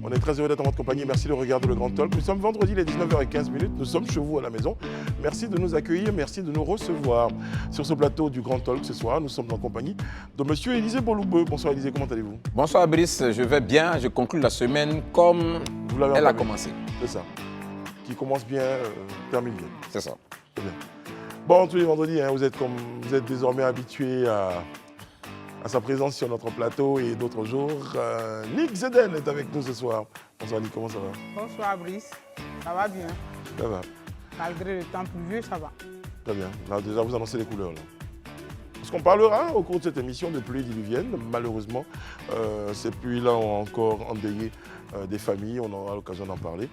On est très heureux d'être en votre compagnie. Merci de regarder le Grand Talk. Nous sommes vendredi, les 19h15. Nous sommes chez vous à la maison. Merci de nous accueillir, merci de nous recevoir. Sur ce plateau du Grand Talk ce soir, nous sommes en compagnie de monsieur Élisée Boloubeux. Bonsoir Élisée, comment allez-vous? Bonsoir Brice, je vais bien. Je conclue la semaine comme elle a commencé. C'est ça. Qui commence bien, termine bien. C'est ça. C'est bien. Bon, tous les vendredis, vous êtes désormais habitués à sa présence sur notre plateau et d'autres jours. Nick Zeden est avec nous ce soir. Bonsoir Nick, comment ça va? Bonsoir Brice, ça va bien. Ça va. Malgré le temps pluvieux, ça va. Très bien. Là, déjà, vous annoncez les couleurs. Là. Parce qu'on parlera au cours de cette émission de pluies diluviennes. Malheureusement, ces pluies-là ont encore endeuillé des familles. On aura l'occasion d'en parler.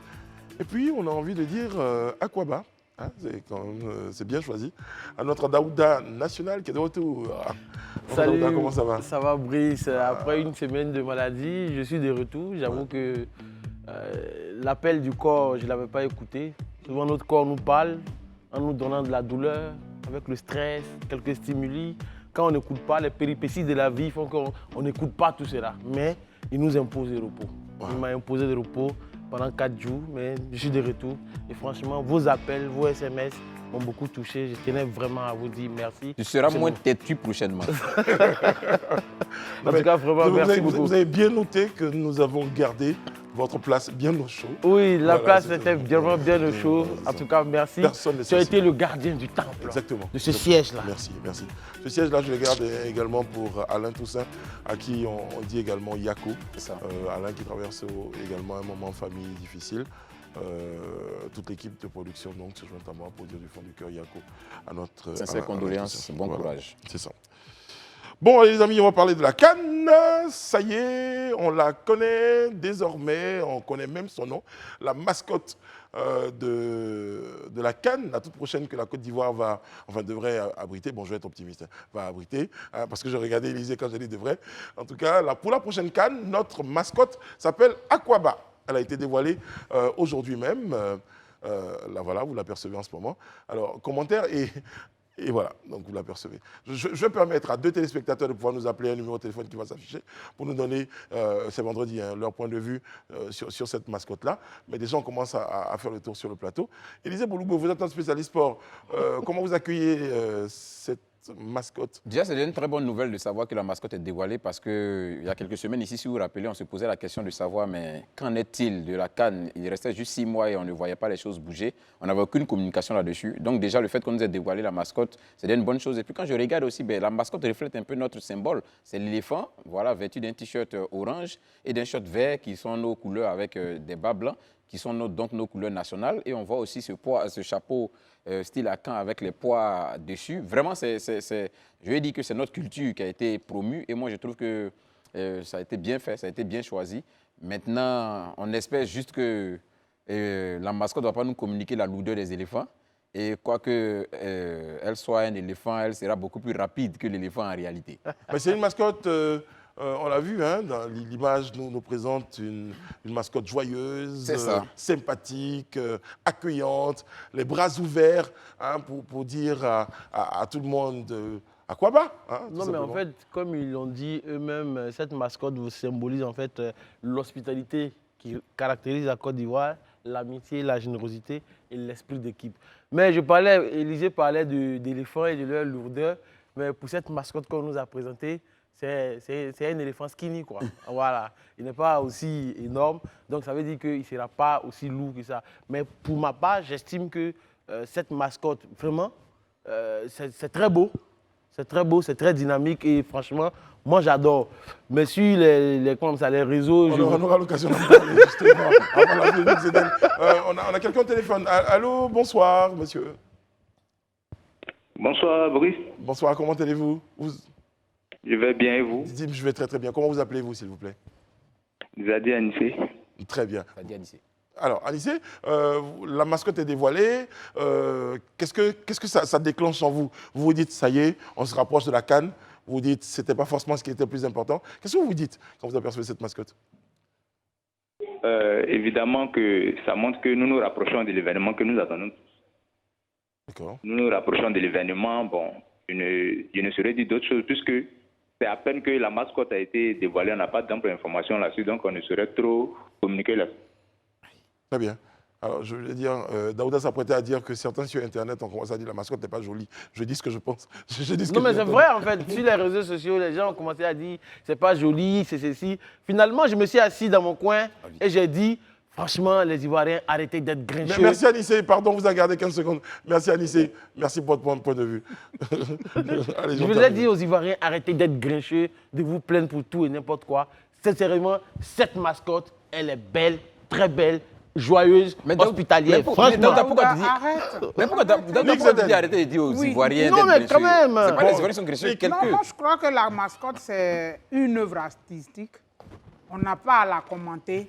Et puis, on a envie de dire Aquaba. Hein, c'est bien choisi. À notre Daouda national qui est de retour. Salut, Daouda, comment ça va? Ça va Brice. Après une semaine de maladie, je suis de retour. J'avoue que l'appel du corps, je ne l'avais pas écouté. Souvent notre corps nous parle en nous donnant de la douleur, avec le stress, quelques stimuli. Quand on n'écoute pas, les péripéties de la vie font qu'on n'écoute pas tout cela. Mais il nous impose le repos. Ouais. Il m'a imposé le repos pendant 4 jours, mais je suis de retour. Et franchement, vos appels, vos SMS m'ont beaucoup touché. Je tenais vraiment à vous dire merci. Tu seras moins têtu prochainement. En tout cas, vraiment, merci beaucoup. Vous avez bien noté que nous avons gardé votre place bien au chaud. Oui, la place était vraiment bien au chaud. En tout cas, merci. Tu as été le gardien du temple. Exactement. De ce siège-là. Merci, merci. Ce siège-là, je le garde également pour Alain Toussaint, à qui on dit également Yako. Alain qui traverse également un moment en famille difficile. Toute l'équipe de production donc, se joint à moi pour dire du fond du cœur Yako à notre... Sincères condoléances, bon courage. C'est ça. Bon, les amis, on va parler de la CAN. Ça y est, on la connaît désormais, on connaît même son nom. La mascotte de la CAN, la toute prochaine que la Côte d'Ivoire devrait abriter. Bon, je vais être optimiste, va abriter, parce que j'ai regardé Élisée quand j'ai dit devrait. En tout cas, pour la prochaine CAN, notre mascotte s'appelle Aquaba. Elle a été dévoilée aujourd'hui même. Là, voilà, vous l'apercevez en ce moment. Alors, commentaire et voilà, donc vous l'apercevez. Je vais permettre à 2 téléspectateurs de pouvoir nous appeler, un numéro de téléphone qui va s'afficher, pour nous donner, c'est vendredi, leur point de vue sur cette mascotte-là. Mais déjà, on commence à faire le tour sur le plateau. Élisée Boloubeux, vous êtes un spécialiste sport. Comment vous accueillez cette mascotte? Déjà, c'est une très bonne nouvelle de savoir que la mascotte est dévoilée parce qu'il y a quelques semaines ici, si vous vous rappelez, on se posait la question de savoir mais qu'en est-il de la CAN? Il restait juste 6 mois et on ne voyait pas les choses bouger. On n'avait aucune communication là-dessus. Donc déjà, le fait qu'on nous ait dévoilé la mascotte, c'est une bonne chose. Et puis quand je regarde aussi, la mascotte reflète un peu notre symbole. C'est l'éléphant, voilà, vêtu d'un t-shirt orange et d'un short vert qui sont nos couleurs avec des bas blancs, qui sont donc nos couleurs nationales. Et on voit aussi ce chapeau style à Caen avec les pois dessus. Vraiment, je vais dire que c'est notre culture qui a été promue. Et moi, je trouve que ça a été bien fait, ça a été bien choisi. Maintenant, on espère juste que la mascotte ne va pas nous communiquer la lourdeur des éléphants. Et quoique elle soit un éléphant, elle sera beaucoup plus rapide que l'éléphant en réalité. Mais c'est une mascotte... on l'a vu, dans l'image nous présente une mascotte joyeuse, sympathique, accueillante, les bras ouverts pour dire à tout le monde Aquaba. Non, mais en fait, comme ils l'ont dit eux-mêmes, cette mascotte vous symbolise en fait l'hospitalité qui caractérise la Côte d'Ivoire, l'amitié, la générosité et l'esprit d'équipe. Mais Élisée parlait d'éléphants et de leur lourdeur, mais pour cette mascotte qu'on nous a présentée, c'est un éléphant skinny, quoi. Voilà. Il n'est pas aussi énorme, donc ça veut dire qu'il ne sera pas aussi lourd que ça. Mais pour ma part, j'estime que cette mascotte, vraiment, c'est très beau. C'est très beau, c'est très dynamique et franchement, moi j'adore. Mais sur les réseaux... On aura l'occasion d'en parler justement avant la venue de Zeden. On a quelqu'un au téléphone. Allô, bonsoir, monsieur. Bonsoir, Brice. Bonsoir, comment allez-vous? Je vais bien et vous? Je vais très très bien. Comment vous appelez-vous, s'il vous plaît? Zadi Anissé. Très bien. Zadi Anissé. Alors, Anissé, la mascotte est dévoilée. Qu'est-ce que ça déclenche en vous? Vous vous dites, ça y est, on se rapproche de la CAN. Vous vous dites, ce n'était pas forcément ce qui était le plus important. Qu'est-ce que vous vous dites quand vous apercevez cette mascotte? évidemment que ça montre que nous nous rapprochons de l'événement que nous attendons. D'accord. Nous nous rapprochons de l'événement. Bon, je ne saurais dire d'autres choses puisque c'est à peine que la mascotte a été dévoilée, on n'a pas d'ample information là-dessus, donc on ne saurait trop communiquer là-dessus. Très bien. Alors, je voulais dire, Daouda s'apprêtait à dire que certains sur Internet ont commencé à dire la mascotte n'est pas jolie. Je dis ce que je pense. Je dis ce que Non, mais j'ai c'est entendu. vrai, en fait. Sur les réseaux sociaux, les gens ont commencé à dire c'est pas joli, c'est ceci. Finalement, je me suis assis dans mon coin et j'ai dit franchement, les Ivoiriens, arrêtez d'être grincheux. Merci Anissé, pardon, vous a gardé 15 secondes. Merci Anissé, merci pour votre point de vue. Allez, Je vous ai dit aux Ivoiriens, arrêtez d'être grincheux, de vous plaindre pour tout et n'importe quoi. Sincèrement, cette mascotte, elle est belle, très belle, joyeuse, hospitalière. Franchement, pourquoi tu dis... Arrête. Mais pourquoi tu dis arrêter de dire aux Oui. Ivoiriens Non, d'être mais quand grincheux? même. C'est pas les Ivoiriens qui sont grincheux, Non, quelques. moi je crois que la mascotte c'est une œuvre artistique. On n'a pas à la commenter.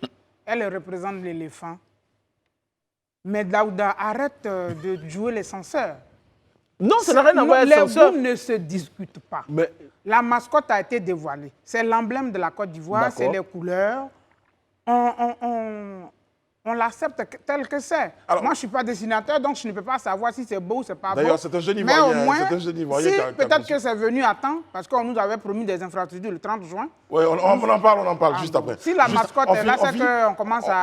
Elle représente l'éléphant. Mais Daouda, arrête de jouer les censeurs. Non, ça n'a rien à voir avec Les censeur. goûts ne se discutent pas. Mais La mascotte a été dévoilée. C'est l'emblème de la Côte d'Ivoire, c'est les couleurs. On l'accepte tel que c'est. Alors- Moi, je ne suis pas dessinateur, donc je ne peux pas savoir si c'est beau ou c'est pas beau. D'ailleurs, c'est un jeune Mais Ivoirien, au moins, c'est un jeune Ivoirien si qui a peut-être conçu. que c'est venu à temps, parce qu'on nous avait promis des infrastructures le 30 juin. Oui, on en parle juste après. Si la Juste, mascotte on est là, finit- c'est qu'on commence à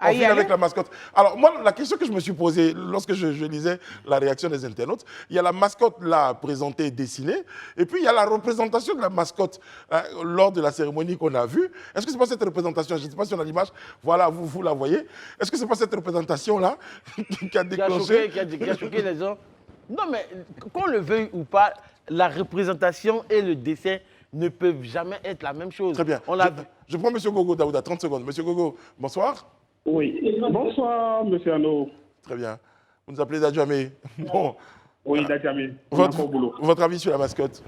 On y finit aller. avec la mascotte. Alors, moi, la question que je me suis posée lorsque je lisais la réaction des internautes, il y a la mascotte là présentée, dessinée, et puis il y a la représentation de la mascotte hein, lors de la cérémonie qu'on a vue. Est-ce que c'est pas cette représentation, je ne sais pas si on a l'image, voilà, vous la voyez. Est-ce que c'est pas cette représentation-là qui a déclenché qui a choqué les gens. Non, mais qu'on le veuille ou pas, la représentation et le dessin ne peuvent jamais être la même chose. Très bien. On l'a vu. Je prends M. Gogo Daouda, 30 secondes. M. Gogo, bonsoir. Oui. Bonsoir, monsieur Arnaud. Très bien. Vous nous appelez Dadjamé. Bon, Oui, Dadjamé. On est encore au boulot. votre avis sur la mascotte?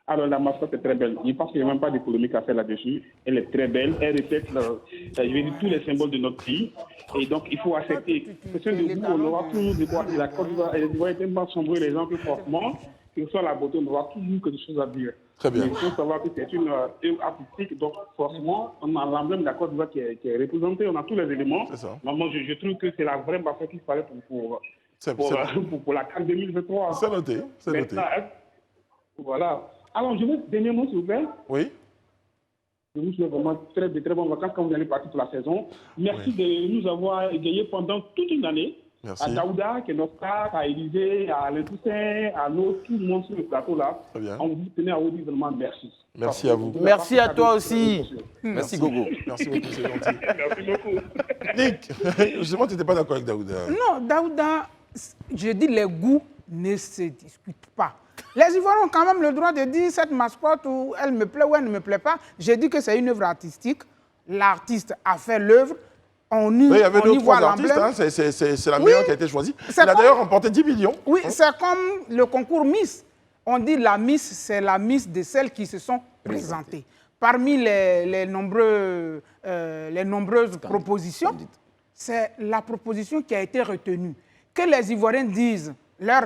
Alors, la mascotte est très belle. Je pense qu'il n'y a même pas de polémique à faire là-dessus. Elle est très belle. Elle reflète, je vais dire, tous les symboles de notre pays. Et donc, il faut accepter. Question de goût, on aura toujours de quoi. La Côte d'Ivoire, elle doit tellement sombrer les gens que forcément, que ce soit la beauté, on aura toujours quelque chose à dire. Très bien. Mais il faut savoir que c'est une œuvre artistique. Donc, forcément, on a l'emblème de la Côte d'Ivoire qui est représenté. On a tous les éléments. C'est ça. Donc, moi, je trouve que c'est la vraie mascotte qu'il fallait pour la CAN 2023. C'est noté, c'est noté. Maintenant, voilà. Alors, je veux dernier mot, s'il vous plaît. Oui. Je vous souhaite vraiment de très bonnes vacances quand vous allez partir pour la saison. Merci de nous avoir égayés pendant toute une année. Merci. À Daouda, qui est notre frère, à Élisée, à Alain Toussaint, à nous, tout le monde sur le plateau là. Très bien. On vous tenait à vous dire vraiment merci. Merci à vous. Merci à toi aussi. Merci, Gogo. Merci beaucoup, c'est gentil. Merci beaucoup. Nick, justement, tu n'étais pas d'accord avec Daouda. Non, Daouda, je dis les goûts ne se discutent pas. Les Ivoiriens ont quand même le droit de dire cette mascotte où elle me plaît ou elle ne me plaît pas. J'ai dit que c'est une œuvre artistique. L'artiste a fait l'œuvre. On y, Oui, il y avait on deux y ou trois voit artistes, l'emblème. hein, c'est la Oui. meilleure qui a été choisie. C'est Il a comme- d'ailleurs remporté 10 millions. Oui, c'est comme le concours Miss. On dit la Miss, c'est la Miss de celles qui se sont présentées. Parmi les nombreuses propositions, c'est la proposition qui a été retenue. Que les Ivoiriens disent leur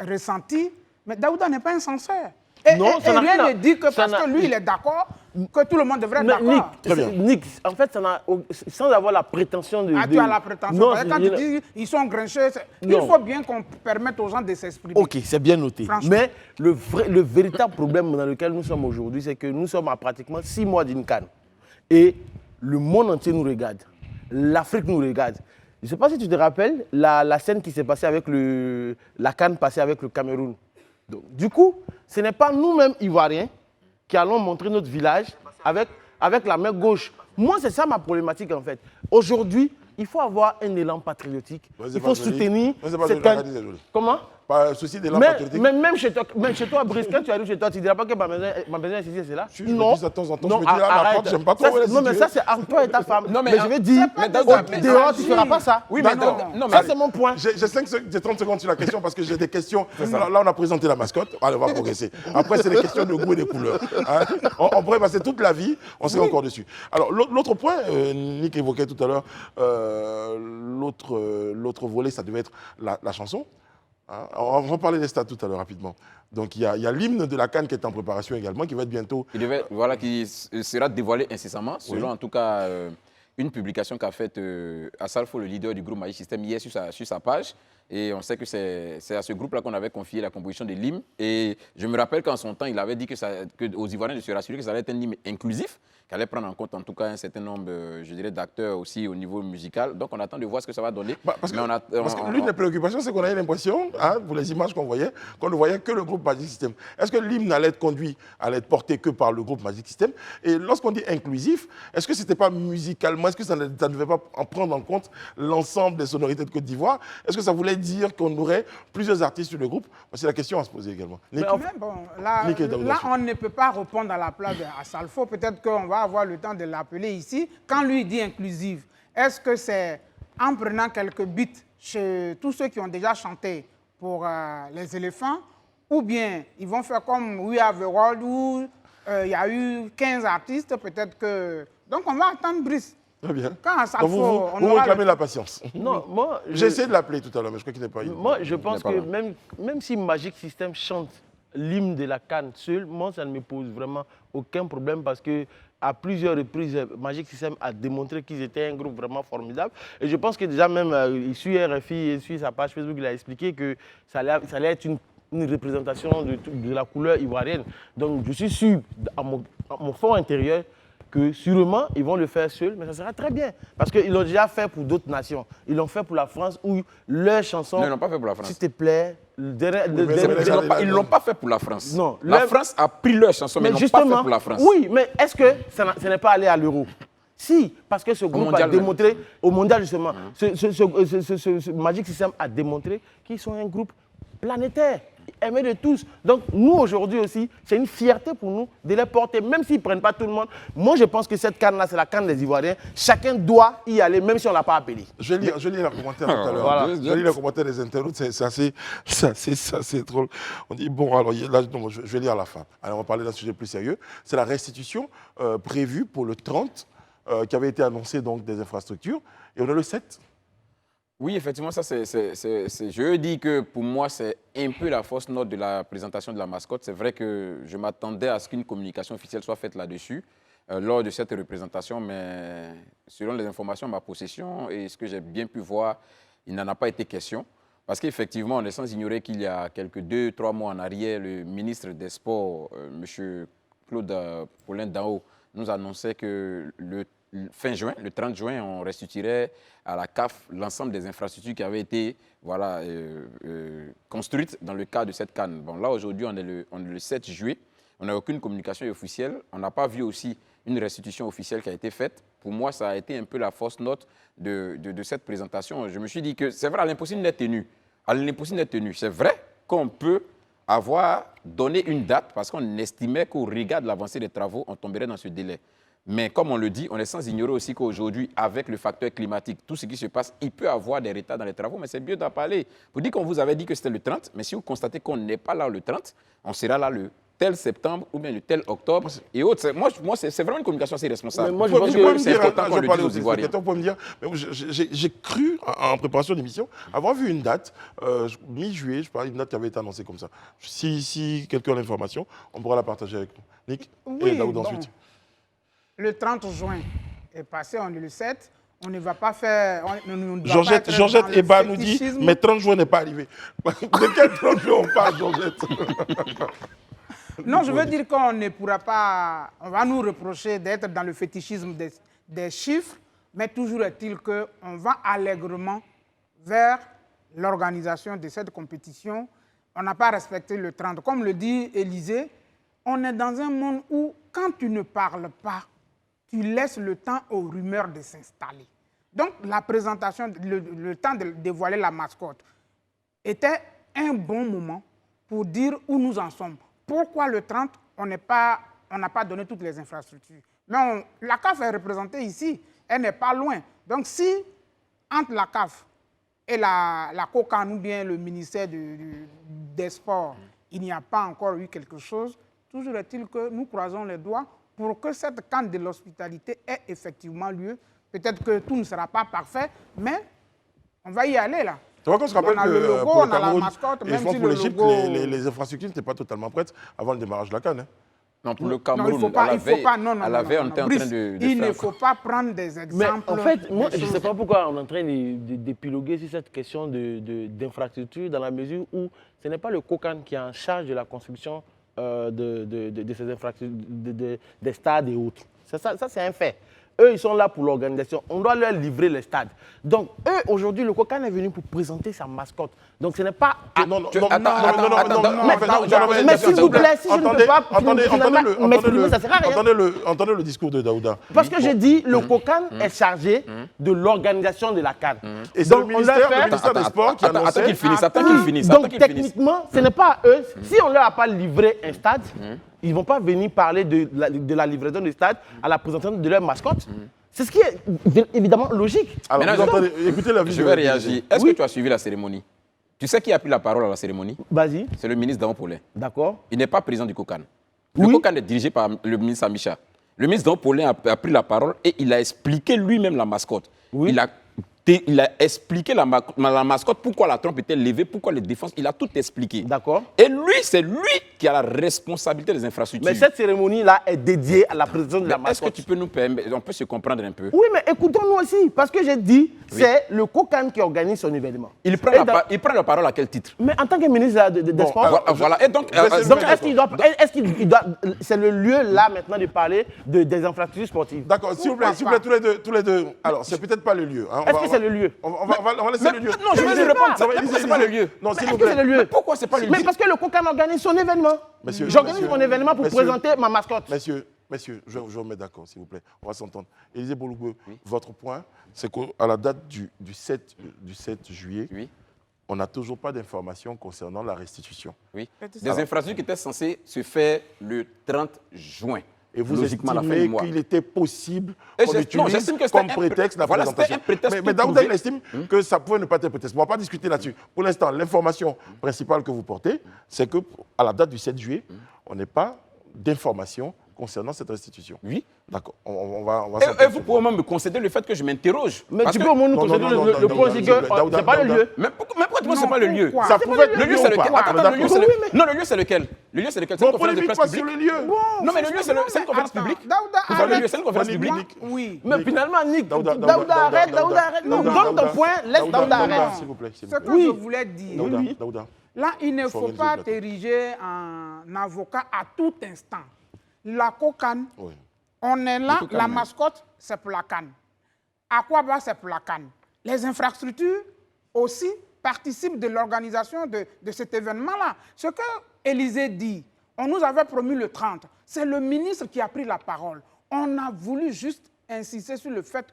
ressenti, mais Daouda n'est pas un censeur. Et, Non, ça n'a rien rien à- ne dit que ça parce n'a- que lui, il est d'accord, que tout le monde devrait être Mais Nick, d'accord. Très bien. Nick, en fait, ça n'a, sans avoir la prétention de... Ah, tu as la prétention. Non, Parce que quand je- tu dis ils sont grincheux, il Non. faut bien qu'on permette aux gens de s'exprimer. Ok, c'est bien noté. Franchement. Mais le véritable problème dans lequel nous sommes aujourd'hui, c'est que nous sommes à pratiquement 6 mois d'une CAN. Et le monde entier nous regarde. L'Afrique nous regarde. Je ne sais pas si tu te rappelles la scène qui s'est passée avec la CAN passée avec le Cameroun. Donc, du coup, ce n'est pas nous-mêmes Ivoiriens qui allons montrer notre village avec la main gauche. Moi, c'est ça ma problématique en fait. Aujourd'hui, il faut avoir un élan patriotique. Ouais, c'est Il pas faut joli. soutenir. Ouais, c'est pas c'est joli. un- Regardez, c'est joli. Comment? Pas un souci d'élan Mais, patriotique. même chez toi, Brice, quand tu arrives chez toi, tu ne diras pas que ma maison est ici, c'est là. Si, je me dis ça de temps en temps, Non, je me dis là, ma arrête. porte, j'aime pas Ça, trop la non, mais situer. ça, c'est entre toi et ta femme. Non, mais je vais dire, mais Daouda, au dehors, tu ne feras pas ça. Oui, mais D'accord. non, Ça, mais c'est mon point. J'ai 30 secondes sur la question parce que j'ai des questions. Alors, là, on a présenté la mascotte. Allez, on va progresser. Après, c'est des questions de goût et de couleurs. Hein. On pourrait passer toute la vie, on serait encore dessus. Alors, l'autre point, Nick évoquait tout à l'heure, l'autre volet, ça devait être la chanson. Hein. On va parler des stats tout à l'heure rapidement. Donc, il y a l'hymne de la CAN qui est en préparation également, qui va être bientôt. qui sera dévoilé incessamment, selon en tout cas une publication qu'a faite Assalfo, le leader du groupe Magic System, hier sur sa page. Et on sait que c'est à ce groupe-là qu'on avait confié la composition de l'hymne. Et je me rappelle qu'en son temps, il avait dit aux Ivoiriens de se rassurer que ça allait être un hymne inclusif, qui allait prendre en compte en tout cas un certain nombre, je dirais, d'acteurs aussi au niveau musical. Donc on attend de voir ce que ça va donner. Parce que l'une des préoccupations, c'est qu'on avait l'impression, pour les images qu'on ne voyait que le groupe Magic System. Est-ce que l'hymne allait être porté que par le groupe Magic System? Et lorsqu'on dit inclusif, est-ce que ce n'était pas musicalement, est-ce que ça ne devait pas en prendre en compte l'ensemble des sonorités de Côte d'Ivoire? Est-ce que ça voulait dire qu'on aurait plusieurs artistes sur le groupe? C'est la question à se poser également. Mais bon, là, on ne peut pas répondre à la place d'Assalfo. Peut-être qu'on va avoir le temps de l'appeler ici. Quand lui dit inclusive, est-ce que c'est en prenant quelques beats chez tous ceux qui ont déjà chanté pour les éléphants, ou bien ils vont faire comme We Are the World, où il y a eu 15 artistes, peut-être que... Donc on va attendre Brice. Très bien. Quand Assalfo, vous réclamez la patience. Non, moi... J'ai essayé de l'appeler tout à l'heure, mais je crois qu'il n'est pas ici. Moi, je pense que même si Magic System chante l'hymne de la CAN seul, moi, ça ne me pose vraiment aucun problème parce que à plusieurs reprises, Magic System a démontré qu'ils étaient un groupe vraiment formidable. Et je pense que déjà même, il suit RFI, il suit sa page Facebook, il a expliqué que ça allait être une représentation de la couleur ivoirienne. Donc je suis sûr, à mon fort intérieur, que sûrement, ils vont le faire seuls, mais ça sera très bien. Parce qu'ils l'ont déjà fait pour d'autres nations. Ils l'ont fait pour la France, où leurs chansons... Non, ils l'ont pas fait pour la France. S'il te plaît... Ils ne l'ont pas fait pour la France. Non, la France a pris leurs chansons, mais ils n'ont pas fait pour la France. Oui, mais est-ce que ça n'est pas allé à l'euro? Si, parce que ce groupe a démontré, au mondial justement, ce Magic System a démontré qu'ils sont un groupe planétaire, aimé de tous. Donc nous aujourd'hui aussi, c'est une fierté pour nous de les porter, même s'ils ne prennent pas tout le monde. Moi je pense que cette canne-là, c'est la canne des Ivoiriens. Chacun doit y aller, même si on ne l'a pas appelé. Je lis les commentaires tout à l'heure. Voilà. Je lis les commentaires des internautes, c'est assez drôle. On dit, bon, alors là, non, je vais lire à la fin. Alors on va parler d'un sujet plus sérieux. C'est la restitution prévue pour le 30, qui avait été annoncée donc des infrastructures. Et on a le 7. Oui, effectivement, ça, je dis que pour moi, c'est un peu la fausse note de la présentation de la mascotte. C'est vrai que je m'attendais à ce qu'une communication officielle soit faite là-dessus lors de cette représentation, mais selon les informations à ma possession et ce que j'ai bien pu voir, il n'en a pas été question. Parce qu'effectivement, on est sans ignorer qu'il y a quelques 2-3 mois en arrière, le ministre des Sports, M. Claude Paulin Dao, nous annonçait que fin juin, le 30 juin, on restituerait à la CAF l'ensemble des infrastructures qui avaient été construites dans le cadre de cette CAN. Bon, là, aujourd'hui, on est le 7 juillet. On n'a aucune communication officielle. On n'a pas vu aussi une restitution officielle qui a été faite. Pour moi, ça a été un peu la fausse note de cette présentation. Je me suis dit que c'est vrai, à l'impossible n'est tenu. À l'impossible n'est tenu. C'est vrai qu'on peut avoir donné une date parce qu'on estimait qu'au regard de l'avancée des travaux, on tomberait dans ce délai. Mais comme on le dit, on est sans ignorer aussi qu'aujourd'hui, avec le facteur climatique, tout ce qui se passe, il peut y avoir des retards dans les travaux, mais c'est mieux d'en parler. Vous dites qu'on vous avait dit que c'était le 30, mais si vous constatez qu'on n'est pas là le 30, on sera là le tel septembre ou bien le tel octobre et autres. Moi, c'est vraiment une communication assez responsable. Mais moi, je pense que c'est important qu'on le dise aux Ivoiriens. Vous pouvez me dire, j'ai cru, en préparation d'émission, avoir vu une date, mi-juillet, je parlais d'une date qui avait été annoncée comme ça. Si quelqu'un a l'information, on pourra la partager avec nous. Nick et Daoud ensuite. Le 30 juin est passé, on est le 7. On ne va pas faire... Georgette Eba nous dit, mais 30 juin n'est pas arrivé. De quel 30 juin on parle, Georgette? Non, je veux dire qu'on ne pourra pas... On va nous reprocher d'être dans le fétichisme des chiffres, mais toujours est-il qu'on va allègrement vers l'organisation de cette compétition. On n'a pas respecté le 30. Comme le dit Élysée, on est dans un monde où, quand tu ne parles pas, tu laisses le temps aux rumeurs de s'installer. Donc, la présentation, le temps de dévoiler la mascotte était un bon moment pour dire où nous en sommes. Pourquoi le 30, on n'a pas donné toutes les infrastructures? Mais la CAF est représentée ici, elle n'est pas loin. Donc, si, entre la CAF et la COCAN ou bien le ministère des Sports, il n'y a pas encore eu quelque chose, toujours est-il que nous croisons les doigts pour que cette CAN de l'hospitalité ait effectivement lieu. Peut-être que tout ne sera pas parfait, mais on va y aller là. Tu vois qu'on se rappelle que le logo, pour le on a la Cameroun mascotte, et même pour si l'Égypte, logo... les infrastructures n'étaient pas totalement prêtes avant le démarrage de la CAN. Hein. Non, pour le Non, il Cameroun, faut pas, à la il faut veille, pas, non, à la veille, on était en train Brice, de il ne faire... faut pas prendre des Mais exemples. en fait, moi, des je ne sais choses- pas pourquoi on est en train d'épiloguer sur cette question d'infrastructure, dans la mesure où ce n'est pas le COCAN qui est en charge de la construction de ces infrastructures, des stades et autres. Ça c'est un fait. Eux, ils sont là pour l'organisation. On doit leur livrer les stades. Donc, eux, aujourd'hui, le COCAN est venu pour présenter sa mascotte. Donc, ce n'est pas... Non, non, Tu- non, attends, non, non, non, attends, non, attends, non, en fait, non, mais s'il vous plaît, si je ne peux pas m'exprimer, ça ne sert à rien. Entendez le discours de Daouda. Parce que j'ai dit, le COCAN est chargé de l'organisation de la CAN. Et c'est le ministère des Sports qui Attends annonçait... qu'il finisse, attends qu'il finisse. attends Donc, qu'il finisse. techniquement, ce n'est pas à eux. Si on ne leur a pas livré un stade, ils ne vont pas venir parler de la livraison du stade à la présentation de leur mascotte. C'est ce qui est évidemment logique. Alors, Maintenant, vous entendez, écoutez la Je vidéo. vais réagir. Est-ce Oui. que tu as suivi la cérémonie? Tu sais qui a pris la parole à la cérémonie? Vas-y, C'est le ministre Damon Paulin. d'accord. Il n'est pas président du COCAN. Le Oui. COCAN est dirigé par le ministre Amicha. Le ministre Damon Paulin a pris la parole et il a expliqué lui-même la mascotte. Oui. Il a expliqué la mascotte, pourquoi la trompe était levée, pourquoi les défenses. Il a tout expliqué. D'accord. Et lui, c'est lui qui a la responsabilité des infrastructures. Mais cette cérémonie-là est dédiée à la présentation de la Mais est-ce que mascotte. tu peux nous permettre, on peut se comprendre un peu? Oui, mais écoutons-nous aussi, parce que j'ai dit, c'est le COCAN qui organise son événement. Il prend, il prend la parole à quel titre? Mais en tant que ministre des Sports, Voilà. Et donc, donc est-ce qu'il doit, c'est le lieu là maintenant de parler des infrastructures sportives? D'accord, s'il vous plaît, tous les deux. Alors, c'est peut-être pas le lieu. Est-ce que c'est le lieu? On va laisser le lieu. Non, je vais lui répondre. Pourquoi c'est pas le lieu? Non, s'il Est-ce vous que c'est plaît. le lieu? Mais pourquoi c'est pas le lieu? Mais parce que le COCAN organise son événement. Monsieur, J'organise monsieur, mon événement pour monsieur, présenter ma mascotte. Messieurs, je vous mets d'accord, s'il vous plaît. On va s'entendre. Élisée Boulougou, votre point, c'est qu'à la date du 7 juillet, Oui, on n'a toujours pas d'informations concernant la restitution. oui. Des infrastructures qui étaient censées se faire le 30 juin. Et vous Logiquement, à la fin du estimez mois. qu'il était possible Et qu'on j'estime utilise que c'était comme un prétexte la voilà, présentation. c'était un prétexte Mais tout Daouda, prouvé. il estime que ça pouvait ne pas être un prétexte. On ne va pas discuter là-dessus. Pour l'instant, l'information principale que vous portez, c'est qu'à la date du 7 juillet, on n'est pas d'informations concernant cette restitution. Oui. D'accord. On va Et vous pouvez même me concéder le fait que je m'interroge. Mais Parce tu que- peux au moins nous Non, concéder non, le non, point, non, c'est non, que Daouda, c'est pas le Daouda. lieu. Mais pourquoi c'est Non, pas le lieu? pourquoi? Ça pouvait être Le lieu, c'est lequel? ou pas. Attends, le lieu, c'est D'accord. lequel? Non, le lieu, c'est lequel? Le lieu, c'est lequel? C'est Bon, une conférence de polémique presse pas sur publique? le lieu. Non, mais le lieu, c'est une conférence Attends, publique. Daouda, Vous savez, le lieu, arrête. c'est une conférence Monique, publique. Monique. Oui. Mais finalement, Nick, Daouda, Daouda, arrête, Daouda, arrête. Non, donne ton point, laisse Daouda, arrête. S'il vous plaît. s'il Ce vous que plaît. Oui. je voulais dire, Daouda, oui. Daouda. là, il ne Faut faut organiser pas le plateau. t'ériger en avocat à tout instant. La COCAN, Oui. on est là, COCAN, la oui. mascotte, c'est pour la CAN. Aquaba, c'est pour la CAN. Les infrastructures aussi participent de l'organisation de cet événement-là. Ce que Élysée dit, on nous avait promis le 30, c'est le ministre qui a pris la parole. On a voulu juste insister sur le fait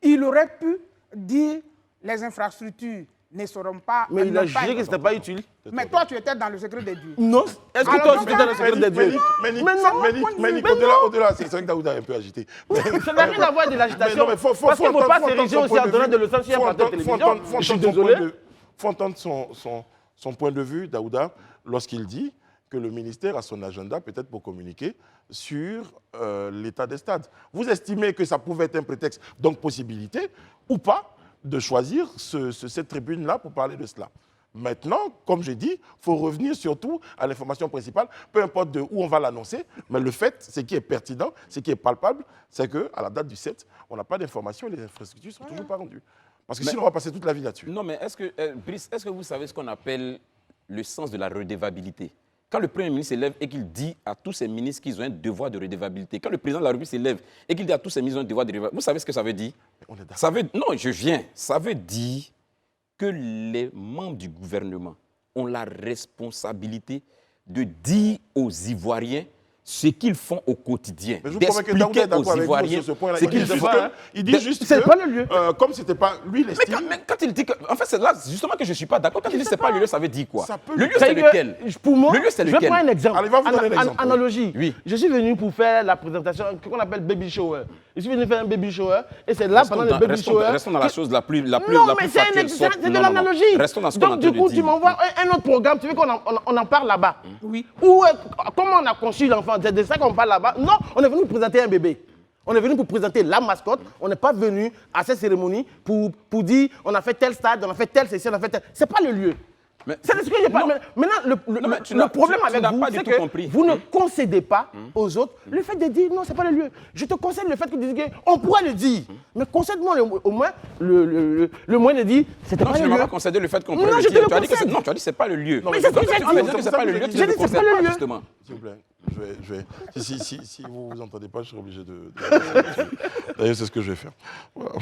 qu'il aurait pu dire les infrastructures ne seront pas... Mais il a n'ont pas- jugé que ce n'était pas utile. Mais toi, tu étais dans le secret des dieux. Non. Est-ce que Alors, toi, donc, tu étais dans le secret des dieux? Ménique, au-delà, c'est vrai que Daouda est un peu agité. Ça n'a rien à voir de l'agitation. Mais non, mais Parce qu'il ne faut pas entendre s'ériger son aussi point en de donnant vue. de leçons sur un plateau de télévision. Je suis désolé. Faut entendre son point de vue, Daouda, lorsqu'il dit que le ministère a son agenda peut-être pour communiquer sur l'état des stades. Vous estimez que ça pouvait être un prétexte, donc possibilité, ou pas, de choisir cette tribune-là pour parler de cela. Maintenant, comme j'ai dit, il faut revenir surtout à l'information principale, peu importe de où on va l'annoncer, mais le fait, ce qui est pertinent, ce qui est palpable, c'est qu'à la date du 7, on n'a pas d'informations et les infrastructures ne sont toujours pas rendues. Parce que sinon, on va passer toute la vie là-dessus. Non, mais Brice, est-ce que vous savez ce qu'on appelle le sens de la redevabilité? Quand le Premier ministre s'élève et qu'il dit à tous ses ministres qu'ils ont un devoir de redevabilité, quand le président de la République s'élève et qu'il dit à tous ses ministres qu'ils ont un devoir de redevabilité, vous savez ce que ça veut dire? On est d'accord. Non, je viens. Ça veut dire que les membres du gouvernement ont la responsabilité de dire aux Ivoiriens ce qu'ils font au quotidien, Mais je vous promets que Daouda est d'expliquer aux d'accord avec vous Ivoiriens sur ce point-là. ce qu'ils font. Il dit juste C'est que, pas le lieu. comme c'était pas lui, il Mais estime. quand il dit que... En fait, c'est là justement que je ne suis pas d'accord. Quand il dit que ce n'est pas le lieu, ça veut dire quoi? Ça peut- Le lieu, C'est c'est que, lequel? Pour moi, Le lieu, c'est je vais lequel? prendre un exemple. Allez, va vous donner l'exemple. Analogie. Oui. Je suis venu pour faire la présentation qu'on appelle baby shower. Je suis venu faire un baby shower et c'est là pendant le baby shower. Restons dans la chose la plus Non, mais c'est factuelle. de l'analogie. Restons dans ce qu'on Donc, a du coup, tu m'envoies un autre programme. Tu veux qu'on en parle là-bas? Oui. Ou comment on a conçu l'enfant? C'est de ça qu'on parle là-bas? Non, on est venu présenter un bébé. On est venu pour présenter la mascotte. On n'est pas venu à cette cérémonie pour dire on a fait tel stade, on a fait telle session, on a fait tel. C'est pas le lieu. C'est ce que j'ai pas. Maintenant, le problème avec vous, c'est que vous ne concédez pas aux autres le fait de dire non, c'est pas le lieu. Je te concède le fait que tu dis qu'on pourrait le dire, mais concède-moi au moins le moyen de dire c'était pas le lieu. Non, tu ne m'as pas concédé le fait qu'on pourrait le dire. Tu as dit que c'est pas le lieu. Mais c'est ce que j'ai dit. C'est pas le lieu, tu ne le concèdes pas, justement. S'il vous plaît, je vais. Si vous ne vous entendez pas, je serai obligé de... D'ailleurs, c'est ce que je vais faire. Voilà.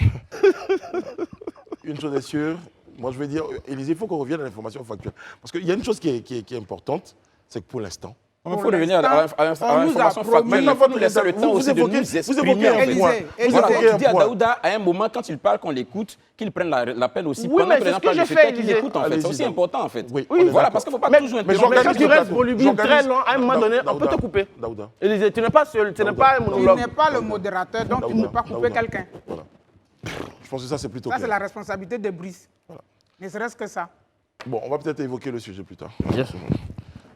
Une chose est sûre, moi je vais dire, Élisée, il faut qu'on revienne à l'information factuelle. Parce qu'il y a une chose qui est importante, c'est que pour l'instant, Il faut revenir à l'information factuelle. Il faut nous laisser le temps aussi de nous exprimer. Voilà, quand tu dis à Daouda, à un moment, quand il parle, qu'on l'écoute, qu'il prenne la peine aussi, pendant que les gens parlent de ce texte, qu'il écoute, en fait. C'est aussi important, en fait. Voilà, parce qu'il ne faut pas toujours interrompre. Mais quand tu restes volubile très long, à un moment donné, on peut te couper. Daouda. Élisée, tu n'es pas seul, tu n'es pas un Il monologue. n'est pas le modérateur, donc il ne peut pas couper quelqu'un. Voilà. Je pense que ça, c'est plutôt Ça, c'est clair. la responsabilité de Brice. Voilà. Ne serait-ce que ça. Bon, on va peut-être évoquer le sujet plus tard. Bien sûr.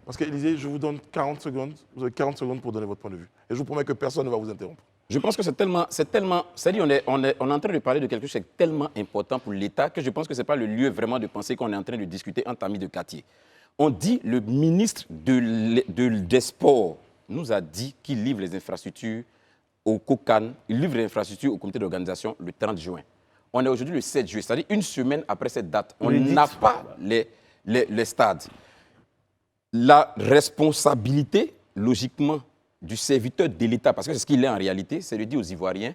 Parce qu'Élisée, je vous donne 40 secondes. Vous avez 40 secondes pour donner votre point de vue. Et je vous promets que personne ne va vous interrompre. Je pense que c'est-à-dire on est en train de parler de quelque chose qui est tellement important pour l'État que je pense que ce n'est pas le lieu vraiment de penser qu'on est en train de discuter entre amis de quartier. On dit, le ministre des Sports nous a dit qu'il livre les infrastructures au COCAN, il livre les infrastructures au comité d'organisation le 30 juin. On est aujourd'hui le 7 juillet, c'est-à-dire une semaine après cette date. On n'a pas les stades. La responsabilité, logiquement, du serviteur de l'État, parce que c'est ce qu'il est en réalité, c'est de dire aux Ivoiriens,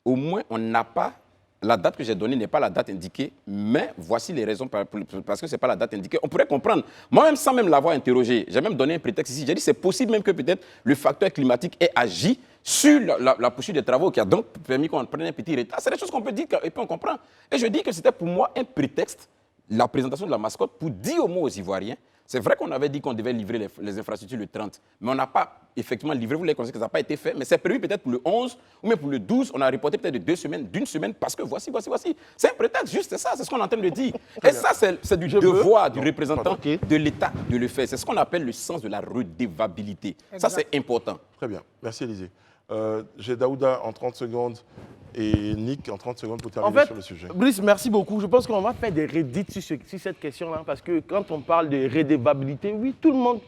au moins on n'a pas, la date que j'ai donnée n'est pas la date indiquée, mais voici les raisons parce que ce n'est pas la date indiquée. On pourrait comprendre. Moi-même, sans même l'avoir interrogé, j'ai même donné un prétexte ici. J'ai dit c'est possible même que peut-être le facteur climatique ait agi sur la poursuite des travaux qui a donc permis qu'on prenne un petit retard. C'est des choses qu'on peut dire et puis on comprend. Et je dis que c'était pour moi un prétexte, la présentation de la mascotte, pour dire au moins aux Ivoiriens, c'est vrai qu'on avait dit qu'on devait livrer les infrastructures le 30, mais on n'a pas effectivement livré. Vous l'avez constaté que ça n'a pas été fait, mais c'est prévu peut-être pour le 11 ou même pour le 12. On a reporté peut-être de 2 semaines, d'une semaine, parce que voici. C'est un prétexte, juste ça, c'est ce qu'on est en train de dire. Et ça, c'est du devoir du représentant de l'État de le faire. C'est ce qu'on appelle le sens de la redevabilité. Ça, c'est important. Très bien. Merci, Élisée. J'ai Daouda en 30 secondes et Nick en 30 secondes pour terminer sur le sujet. Brice, merci beaucoup. Je pense qu'on va faire des redits sur cette question-là, parce que quand on parle de redevabilité, oui, tout le monde...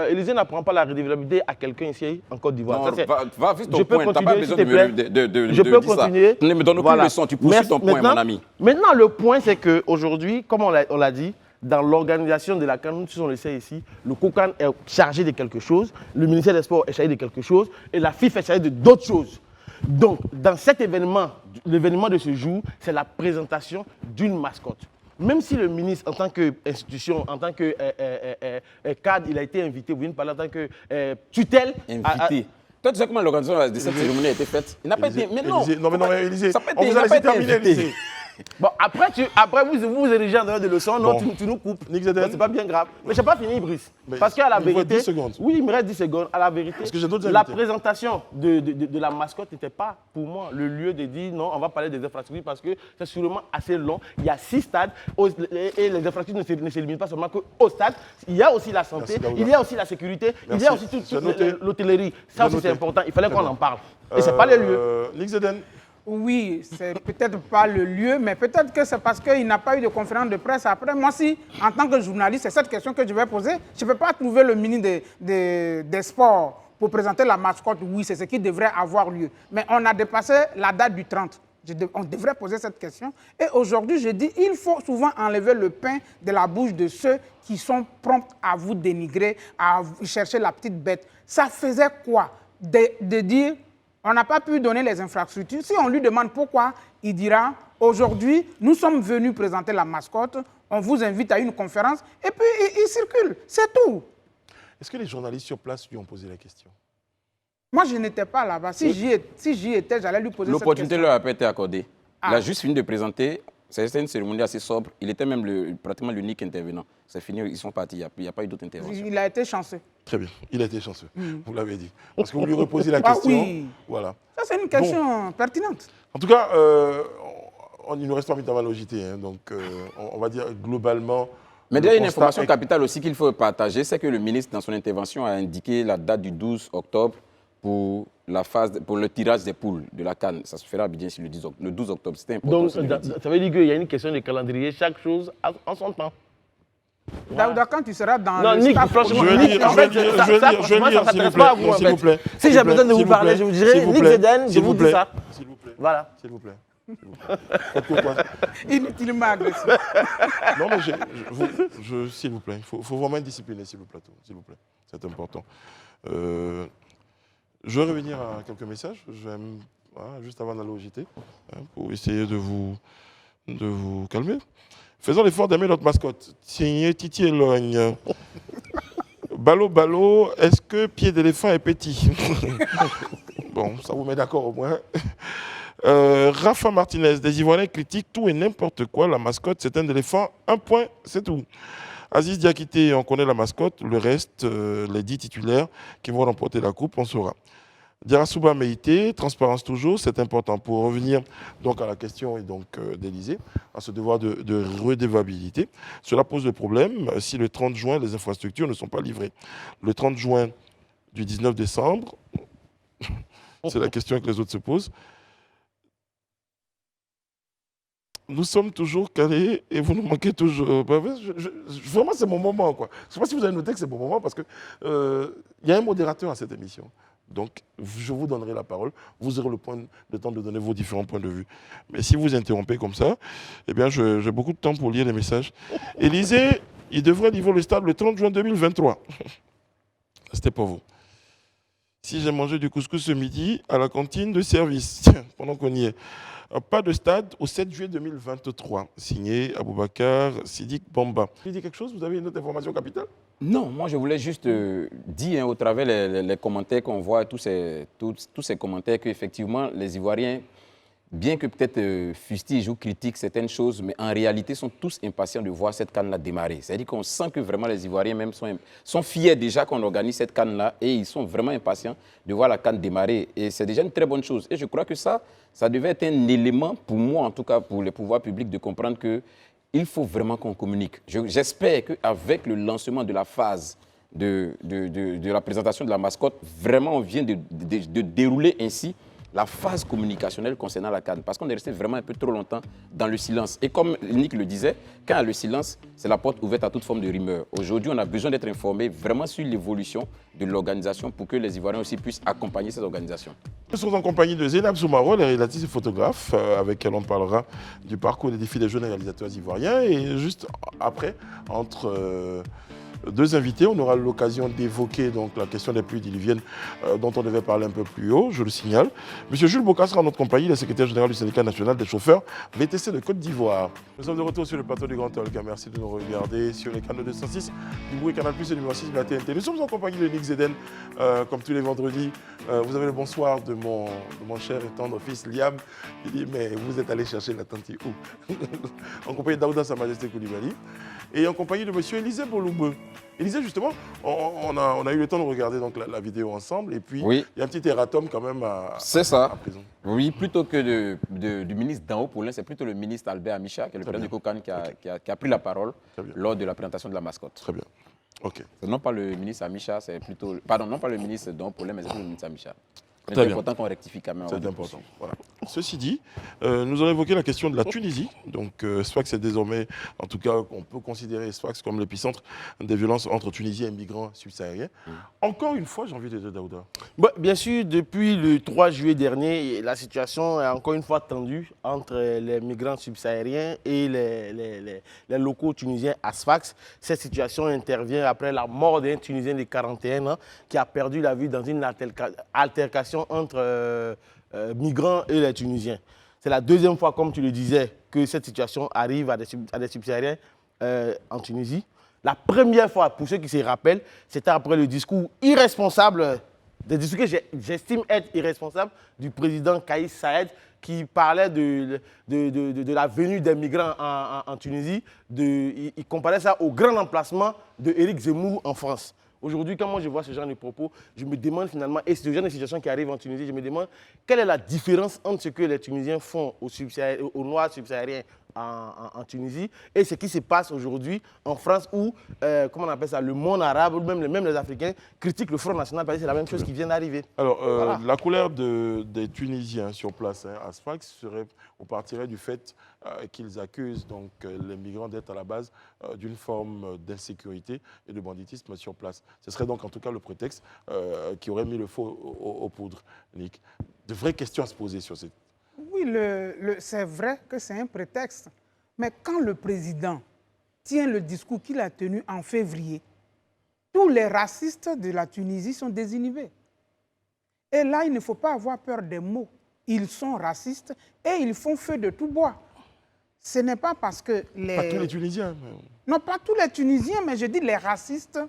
Élisée n'apprend pas la redevabilité à quelqu'un ici en Côte d'Ivoire. Va vite ton point, tu n'as pas besoin de je peux continuer. Ne me donne aucune leçon, tu poursuis ton point, mon ami. Maintenant, le point, c'est qu'aujourd'hui, comme on l'a dit, dans l'organisation de la CAN, nous tous on le sait ici, le COCAN est chargé de quelque chose, le ministère des Sports est chargé de quelque chose, et la FIFA est chargée de d'autres choses. Donc, dans cet événement, l'événement de ce jour, c'est la présentation d'une mascotte. Même si le ministre, en tant qu'institution, en tant que cadre, il a été invité, vous venez de parler en tant que tutelle. Invité. Toi, tu sais comment l'organisation de cette cérémonie a été faite? Il n'a pas été. Mais non. Non, mais Élisée, on vous a laissé terminer, Élisée. Bon, après vous érigez en dehors de leçons, non, tu nous coupes. C'est pas bien grave. Mais je n'ai pas fini, Brice. Parce qu'à la vérité. 10 secondes. Oui, il me reste 10 secondes. À la vérité, la présentation de la mascotte n'était pas, pour moi, le lieu de dire non, on va parler des infrastructures parce que c'est sûrement assez long. Il y a 6 stades et les infrastructures ne s'éliminent pas seulement qu'au stade. Il y a aussi la santé, il y a aussi la sécurité, il y a aussi toute l'hôtellerie. Ça aussi, c'est important. Il fallait qu'on en parle. Et ce n'est pas le lieu. Nick Zeden. Oui, c'est peut-être pas le lieu, mais peut-être que c'est parce qu'il n'a pas eu de conférence de presse après. Moi, si, en tant que journaliste, c'est cette question que je vais poser. Je ne peux pas trouver le ministre des Sports pour présenter la mascotte. Oui, c'est ce qui devrait avoir lieu. Mais on a dépassé la date du 30. On devrait poser cette question. Et aujourd'hui, je dis, il faut souvent enlever le pain de la bouche de ceux qui sont prompts à vous dénigrer, à chercher la petite bête. Ça faisait quoi de dire... On n'a pas pu donner les infrastructures. Si on lui demande pourquoi, il dira « Aujourd'hui, nous sommes venus présenter la mascotte, on vous invite à une conférence, et puis il circule, c'est tout. » Est-ce que les journalistes sur place lui ont posé la question? Moi, je n'étais pas là-bas. Si j'y étais, j'allais lui poser cette question. L'opportunité leur a pas été accordée. Il a juste fini de présenter. C'était une cérémonie assez sobre. Il était même pratiquement l'unique intervenant. C'est fini, ils sont partis. Il n'y a pas eu d'autres interventions. Il a été chanceux. Très bien, il a été chanceux. Vous l'avez dit. Parce que vous lui reposez la question. Oui. Voilà. Ça, c'est une question pertinente. En tout cas, il ne nous reste pas mis dans la logité. Donc, on va dire globalement... Mais il y a une information capitale aussi qu'il faut partager. C'est que le ministre, dans son intervention, a indiqué la date du 12 octobre pour le tirage des poules de la CAN. Ça se fera à Abidjan le 12 octobre. C'était important. Donc, ça veut dire qu'il y a une question de calendrier. Chaque chose en son temps. Daouda, quand tu seras dans Non, le Nick, staff... franchement, Je vais Nick, lire, en fait, je vais ça, lire, franchement, s'il ça vous s'intéresse plaît. pas à vous, Non, en s'il vous fait. plaît. Si S'il j'ai vous besoin de plaît, vous s'il parler, vous je vous plaît, dirai, s'il vous Nick plaît, Zeden, je s'il vous dis plaît, ça. S'il vous plaît. Voilà. S'il vous plaît. Faites quoi? Inutilement agressif. Non, mais s'il vous plaît, il faut vraiment être discipliné sur le plateau, s'il vous plaît. C'est important. Je vais revenir à quelques messages, juste avant d'aller au JT, pour essayer de vous calmer. Faisons l'effort d'aimer notre mascotte. Signé Titi Elogne. Ballot, ballot, est-ce que pied d'éléphant est petit? Bon, ça vous met d'accord au moins. Rafa Martinez, des Ivoiriens critiquent tout et n'importe quoi. La mascotte, c'est un éléphant. Un point, c'est tout. Aziz Diakité, on connaît la mascotte. Le reste, les 10 titulaires qui vont remporter la coupe, on saura. Diarasouba Meïté, transparence toujours, c'est important. Pour revenir donc à la question d'Élysée, à ce devoir de redevabilité, cela pose le problème si le 30 juin, les infrastructures ne sont pas livrées. Le 30 juin du 19 décembre, c'est la question que les autres se posent. Nous sommes toujours calés et vous nous manquez toujours. Vraiment, c'est mon moment, quoi. Je ne sais pas si vous avez noté que c'est mon moment parce que y a un modérateur à cette émission. Donc, je vous donnerai la parole. Vous aurez le temps de donner vos différents points de vue. Mais si vous interrompez comme ça, eh bien, j'ai beaucoup de temps pour lire les messages. Élysée, il devrait livrer le stade le 30 juin 2023. C'était pour vous. Si j'ai mangé du couscous ce midi à la cantine de service, pendant qu'on y est. Pas de stade au 7 juillet 2023. Signé Aboubacar Sidik Bamba. Vous dites quelque chose? Vous avez une autre information capitale? Non, moi je voulais juste dire au travers les commentaires qu'on voit, tous ces commentaires, qu'effectivement les Ivoiriens, bien que peut-être fustigent ou critiquent certaines choses, mais en réalité sont tous impatients de voir cette CAN-là démarrer. C'est-à-dire qu'on sent que vraiment les Ivoiriens même sont fiers déjà qu'on organise cette CAN-là et ils sont vraiment impatients de voir la CAN démarrer. Et c'est déjà une très bonne chose. Et je crois que ça devait être un élément, pour moi en tout cas, pour les pouvoirs publics, de comprendre qu'il faut vraiment qu'on communique. J'espère qu'avec le lancement de la phase de la présentation de la mascotte, vraiment on vient de dérouler ainsi la phase communicationnelle concernant la CAN. Parce qu'on est resté vraiment un peu trop longtemps dans le silence. Et comme Nick le disait, quand il y a le silence, c'est la porte ouverte à toute forme de rumeur. Aujourd'hui, on a besoin d'être informés vraiment sur l'évolution de l'organisation pour que les Ivoiriens aussi puissent accompagner cette organisation. Nous sommes en compagnie de Zénab Soumaro, la réalisatrice et photographe, avec qui on parlera du parcours des défis des jeunes réalisateurs ivoiriens. Et juste après, entre deux invités, on aura l'occasion d'évoquer donc la question des pluies diluviennes dont on devait parler un peu plus haut, je le signale. Monsieur Jules Boka sera en notre compagnie, le secrétaire général du syndicat national des chauffeurs VTC de Côte d'Ivoire. Nous sommes de retour sur le plateau du Grand Talk. Merci de nous regarder sur les canaux 206 du Bruit Canal Plus et numéro 6 de la TNT. Nous sommes en compagnie de Nick Zeden, comme tous les vendredis. Vous avez le bonsoir de mon cher et tendre fils Liam. Il dit, mais vous êtes allé chercher la tante où? En compagnie d'Aouda Sa Majesté Koulibaly. Et en compagnie de monsieur Élisée Boloumbe. Élisée, justement, on a eu le temps de regarder donc, la vidéo ensemble. Et puis, oui. Il y a un petit erratum quand même c'est ça. à présent. Oui, plutôt que du ministre d'en haut pour l'un, c'est plutôt le ministre Albert Amicha, qui est le président du COCAN, qui a pris la parole lors de la présentation de la mascotte. Très bien. OK. Non pas le ministre Amicha, c'est plutôt... Pardon, non pas le ministre d'en haut pour l'un, mais c'est plutôt le ministre Amicha. C'est important qu'on rectifie quand même. C'est important. Voilà. Ceci dit, nous avons évoqué la question de la Tunisie. Donc, Sfax est désormais, en tout cas, on peut considérer Sfax comme l'épicentre des violences entre Tunisiens et migrants subsahariens. Encore une fois, j'ai envie de dire Daouda. Bah, bien sûr, depuis le 3 juillet dernier, la situation est encore une fois tendue entre les migrants subsahariens et les locaux tunisiens à Sfax. Cette situation intervient après la mort d'un Tunisien de 41 ans qui a perdu la vie dans une altercation entre migrants et les Tunisiens. C'est la deuxième fois, comme tu le disais, que cette situation arrive à des subsahariens en Tunisie. La première fois, pour ceux qui se rappellent, c'était après le discours irresponsable, des discours que j'estime être irresponsables, du président Kais Saied, qui parlait de la venue des migrants en Tunisie. Il comparait ça au grand emplacement de Éric Zemmour en France. Aujourd'hui, quand moi je vois ce genre de propos, je me demande finalement, et ce genre de situation qui arrive en Tunisie, je me demande quelle est la différence entre ce que les Tunisiens font aux Noirs subsahariens en Tunisie et ce qui se passe aujourd'hui en France où, comment on appelle ça, le monde arabe, ou même les Africains critiquent le Front National parce que c'est la même chose qui vient d'arriver. Alors, Voilà. la colère des Tunisiens sur place à Sfax partirait du fait qu'ils accusent donc, les migrants d'être à la base d'une forme d'insécurité et de banditisme sur place. Ce serait donc en tout cas le prétexte qui aurait mis le feu aux poudres, Nick. De vraies questions à se poser sur cette... Oui, c'est vrai que c'est un prétexte. Mais quand le président tient le discours qu'il a tenu en février, tous les racistes de la Tunisie sont désinhibés. Et là, il ne faut pas avoir peur des mots. Ils sont racistes et ils font feu de tout bois. Ce n'est pas parce que les... Pas tous les Tunisiens. Non, pas tous les Tunisiens, mais je dis les racistes.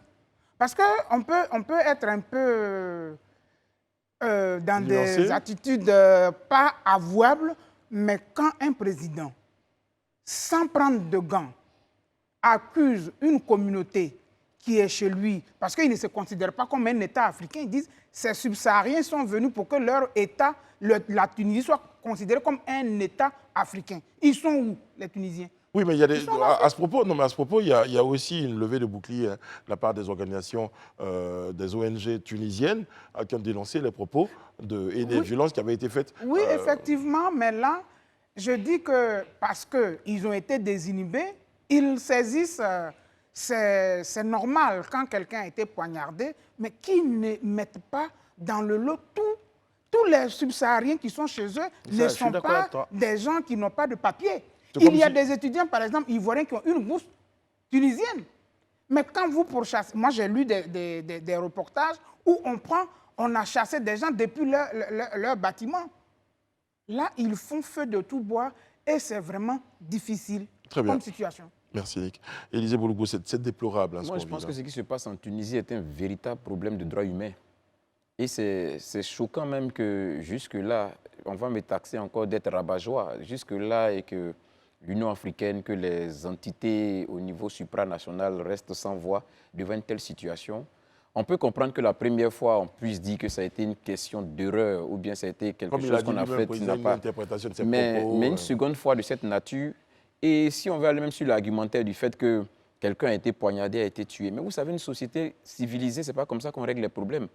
Parce qu'on peut être un peu dans Nuancé. des attitudes pas avouables, mais quand un président, sans prendre de gants, accuse une communauté qui est chez lui, parce qu'ils ne se considèrent pas comme un État africain, ils disent que ces subsahariens sont venus pour que leur État, la Tunisie, soit considérée comme un État africain. Ils sont où, les Tunisiens? Oui, mais il y a à ce propos, il y a aussi une levée de bouclier de la part des organisations, des ONG tunisiennes qui ont dénoncé les propos et des violences qui avaient été faites. Oui, effectivement, mais là, je dis que parce qu'ils ont été désinhibés, ils saisissent, c'est normal quand quelqu'un a été poignardé, mais qu'ils ne mettent pas dans le lot tous les subsahariens qui sont chez eux ne sont pas des gens qui n'ont pas de papier. Il y a des étudiants, par exemple, ivoiriens qui ont une bourse tunisienne. Mais quand vous pourchassez, moi j'ai lu des reportages où on a chassé des gens depuis leur bâtiment. Là, ils font feu de tout bois et c'est vraiment difficile comme situation. Merci, Nick. Élisée Boulougou, c'est déplorable. Hein, moi, je pense que ce qui se passe en Tunisie est un véritable problème de droits humains. Et c'est choquant même que jusque-là, on va me taxer encore d'être rabat-joie. Jusque-là, et que l'Union africaine, que les entités au niveau supranational restent sans voix devant une telle situation. On peut comprendre que la première fois, on puisse dire que ça a été une question d'erreur ou bien ça a été quelque chose qu'on a fait qui n'a pas... Mais une seconde fois de cette nature, et si on veut aller même sur l'argumentaire du fait que quelqu'un a été poignardé, a été tué, mais vous savez, une société civilisée, ce n'est pas comme ça qu'on règle les problèmes.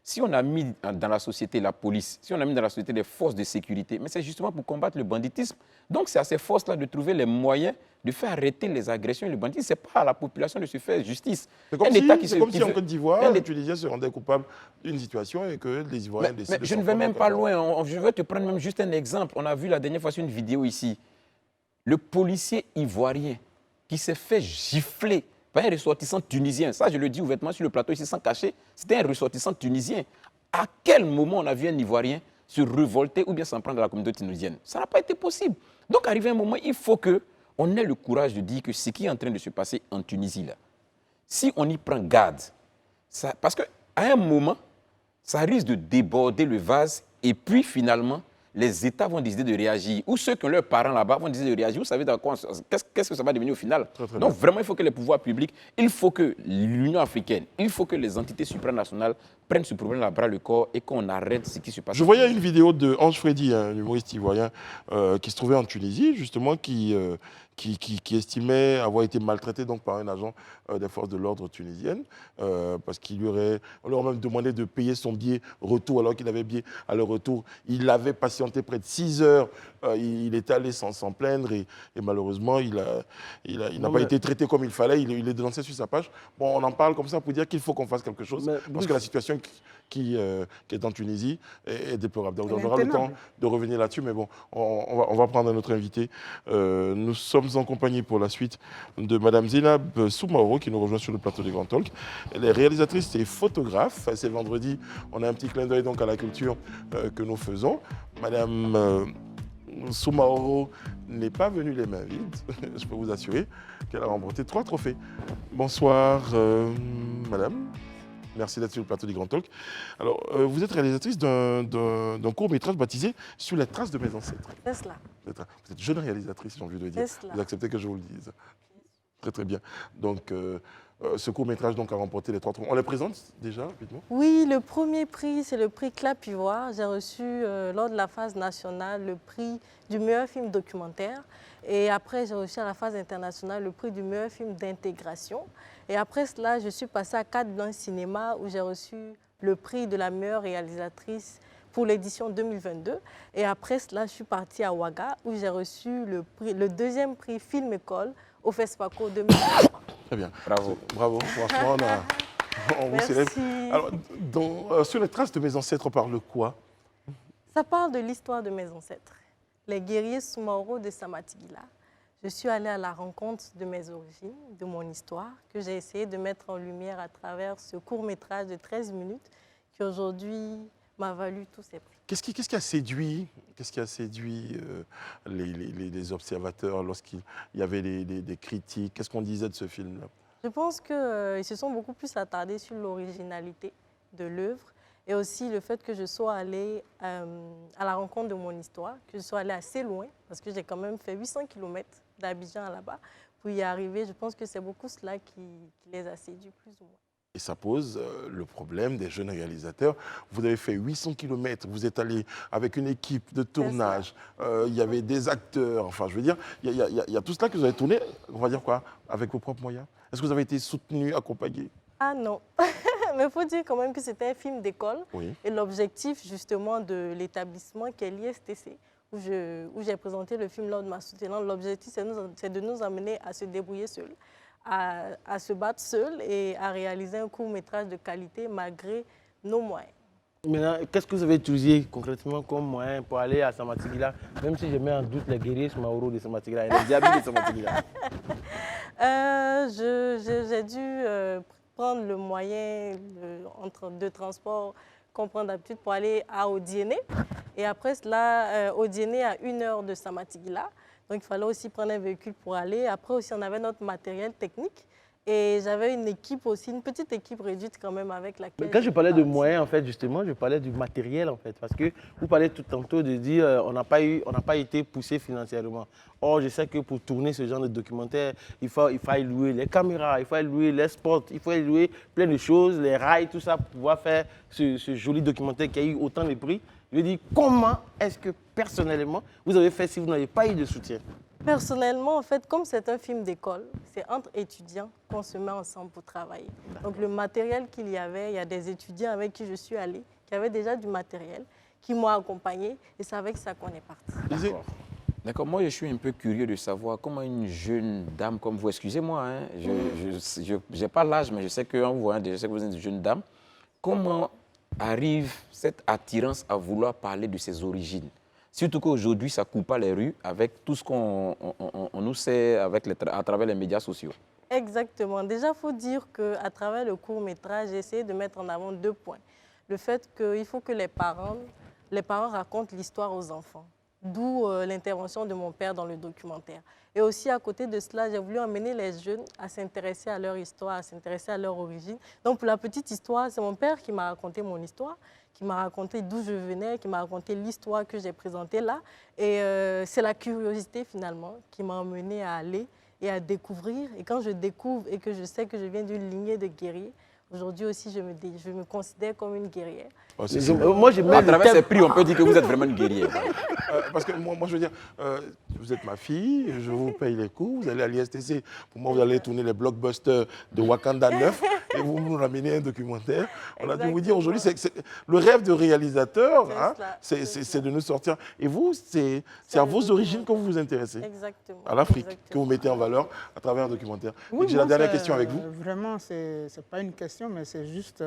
Si on a mis dans la société la police, si on a mis dans la société les forces de sécurité, mais c'est justement pour combattre le banditisme. Donc c'est à ces forces-là de trouver les moyens de faire arrêter les agressions et le banditisme. Ce n'est pas à la population de se faire justice. C'est comme si en Côte d'Ivoire, les Tunisiens se rendaient coupables d'une situation et que les Ivoiriens décident de... Mais je ne vais même pas loin. Je vais te prendre même juste un exemple. On a vu la dernière fois sur une vidéo ici. Le policier ivoirien qui s'est fait gifler par un ressortissant tunisien. Ça, je le dis ouvertement sur le plateau ici sans cacher. C'était un ressortissant tunisien. À quel moment on a vu un Ivoirien se révolter ou bien s'en prendre à la communauté tunisienne? Ça n'a pas été possible. Donc, arrivé un moment, il faut qu'on ait le courage de dire que ce qui est en train de se passer en Tunisie, là, si on y prend garde, parce qu'à un moment, ça risque de déborder le vase et puis finalement, les États vont décider de réagir, ou ceux qui ont leurs parents là-bas vont décider de réagir. Vous savez qu'est-ce que ça va devenir au final? Donc vraiment, il faut que les pouvoirs publics, il faut que l'Union africaine, il faut que les entités supranationales prennent ce problème à bras le corps et qu'on arrête ce qui se passe. Je voyais une vidéo de Ange Freddy, un humoriste ivoirien, qui se trouvait en Tunisie, justement, qui estimait avoir été maltraité donc, par un agent des forces de l'ordre tunisiennes, parce qu'on leur a même demandé de payer son billet retour, alors qu'il avait billet à leur retour. Il avait patienté près de 6 heures, il est allé s'en plaindre et malheureusement, il n'a pas été traité comme il fallait, il est dénoncé sur sa page. Bon, on en parle comme ça pour dire qu'il faut qu'on fasse quelque chose, parce que la situation qui est en Tunisie est déplorable. Donc, on aura le temps de revenir là-dessus, mais bon, on va prendre un autre invité. Nous sommes en compagnie pour la suite de Mme Zainab Soumaoro qui nous rejoint sur le plateau des Grands Talks. Elle est réalisatrice et photographe. C'est vendredi, on a un petit clin d'œil donc à la culture que nous faisons. Mme Soumaoro n'est pas venue les mains vides. Je peux vous assurer qu'elle a remporté 3 trophées. Bonsoir, madame. Merci d'être sur le plateau des Grands Talks. Alors, vous êtes réalisatrice d'un court-métrage baptisé « Sur les traces de mes ancêtres ». C'est cela. Vous êtes jeune réalisatrice, j'ai envie de dire. Vous acceptez que je vous le dise. Très, très bien. Donc, ce court-métrage donc a remporté les 3 trophées. On les présente déjà rapidement? Oui, le premier prix, c'est le prix Clap Ivoire. J'ai reçu lors de la phase nationale le prix du meilleur film documentaire. Et après, j'ai reçu à la phase internationale le prix du meilleur film d'intégration. Et après cela, je suis passée à 4 Blancs Cinéma où j'ai reçu le prix de la meilleure réalisatrice pour l'édition 2022. Et après cela, je suis partie à Ouaga où j'ai reçu le deuxième prix Film École au FESPACO 2023. Très bien. Bravo. Bravo. Franchement, on vous célèbre. Alors, sur les traces de mes ancêtres, on parle de quoi? Ça parle de l'histoire de mes ancêtres, les guerriers Soumaoro de Samatigila. Je suis allée à la rencontre de mes origines, de mon histoire, que j'ai essayé de mettre en lumière à travers ce court-métrage de 13 minutes qui aujourd'hui m'a valu tous ces prix. Qu'est-ce qui a séduit, les observateurs lorsqu'il y avait des critiques? Qu'est-ce qu'on disait de ce film-là? Je pense qu'ils se sont beaucoup plus attardés sur l'originalité de l'œuvre et aussi le fait que je sois allée à la rencontre de mon histoire, que je sois allée assez loin, parce que j'ai quand même fait 800 km d'Abidjan à là-bas pour y arriver. Je pense que c'est beaucoup cela qui les a séduits plus ou moins. Et ça pose le problème des jeunes réalisateurs. Vous avez fait 800 km, vous êtes allé avec une équipe de tournage, il y avait des acteurs, enfin je veux dire, il y a tout cela que vous avez tourné, on va dire quoi, avec vos propres moyens. Est-ce que vous avez été soutenu, accompagné? Ah non, mais il faut dire quand même que c'était un film d'école. Oui. Et l'objectif justement de l'établissement qui est l'ISTC, où j'ai présenté le film lors de ma soutenance, l'objectif c'est de nous amener à se débrouiller seuls, à se battre seuls et à réaliser un court-métrage de qualité malgré nos moyens. Maintenant, qu'est-ce que vous avez utilisé concrètement comme moyen pour aller à Samatigila, même si je mets en doute les guerriers Soumaoro de Samatigila et les diables de Samatigila? J'ai dû prendre le moyen de transport qu'on prend d'habitude pour aller à Odiéné. Et après cela, Odiéné à 1 heure de Samatigila. Donc il fallait aussi prendre un véhicule pour aller. Après aussi, on avait notre matériel technique. Et j'avais une équipe aussi, une petite équipe réduite quand même avec laquelle... Mais quand je parlais de moyens, en fait, justement, je parlais du matériel, en fait. Parce que vous parlez tout tantôt de dire on n'a pas été poussé financièrement. Or, je sais que pour tourner ce genre de documentaire, il faut louer les caméras, il faut louer les spots, il faut louer plein de choses, les rails, tout ça, pour pouvoir faire ce joli documentaire qui a eu autant de prix. Je veux dire, comment est-ce que, personnellement, vous avez fait si vous n'avez pas eu de soutien? Personnellement, en fait, comme c'est un film d'école, c'est entre étudiants qu'on se met ensemble pour travailler. Donc le matériel qu'il y avait, il y a des étudiants avec qui je suis allée, qui avaient déjà du matériel, qui m'ont accompagné et c'est avec ça qu'on est parti. D'accord, moi je suis un peu curieux de savoir comment une jeune dame comme vous, excusez-moi, hein, je n'ai pas l'âge, mais je sais qu'en vous voyant, je sais que vous êtes une jeune dame, comment arrive cette attirance à vouloir parler de ses origines? Surtout qu'aujourd'hui, ça ne coupe pas les rues avec tout ce qu'on nous sait à travers les médias sociaux. Exactement. Déjà, il faut dire qu'à travers le court-métrage, j'ai essayé de mettre en avant 2 points. Le fait qu'il faut que les parents racontent l'histoire aux enfants. D'où l'intervention de mon père dans le documentaire. Et aussi, à côté de cela, j'ai voulu emmener les jeunes à s'intéresser à leur histoire, à s'intéresser à leur origine. Donc, pour la petite histoire, c'est mon père qui m'a raconté mon histoire, qui m'a raconté d'où je venais, qui m'a raconté l'histoire que j'ai présentée là. Et c'est la curiosité, finalement, qui m'a emmenée à aller et à découvrir. Et quand je découvre et que je sais que je viens d'une lignée de guerriers, aujourd'hui aussi, je me considère comme une guerrière. Oh, moi, je mets à travers ces prix, on peut dire que vous êtes vraiment une guerrière. Parce que moi, je veux dire, vous êtes ma fille, je vous paye les coûts, vous allez à l'ISTC. Pour moi, vous allez tourner les blockbusters de Wakanda 9 et vous nous ramenez un documentaire. On a dû vous dire aujourd'hui, le rêve de réalisateur, hein, c'est de nous sortir. Et vous, c'est à vos origines que vous vous intéressez. Exactement. À l'Afrique, que vous mettez en valeur à travers un documentaire. Oui, j'ai la dernière question avec vous. Vraiment, ce n'est pas une question, mais c'est juste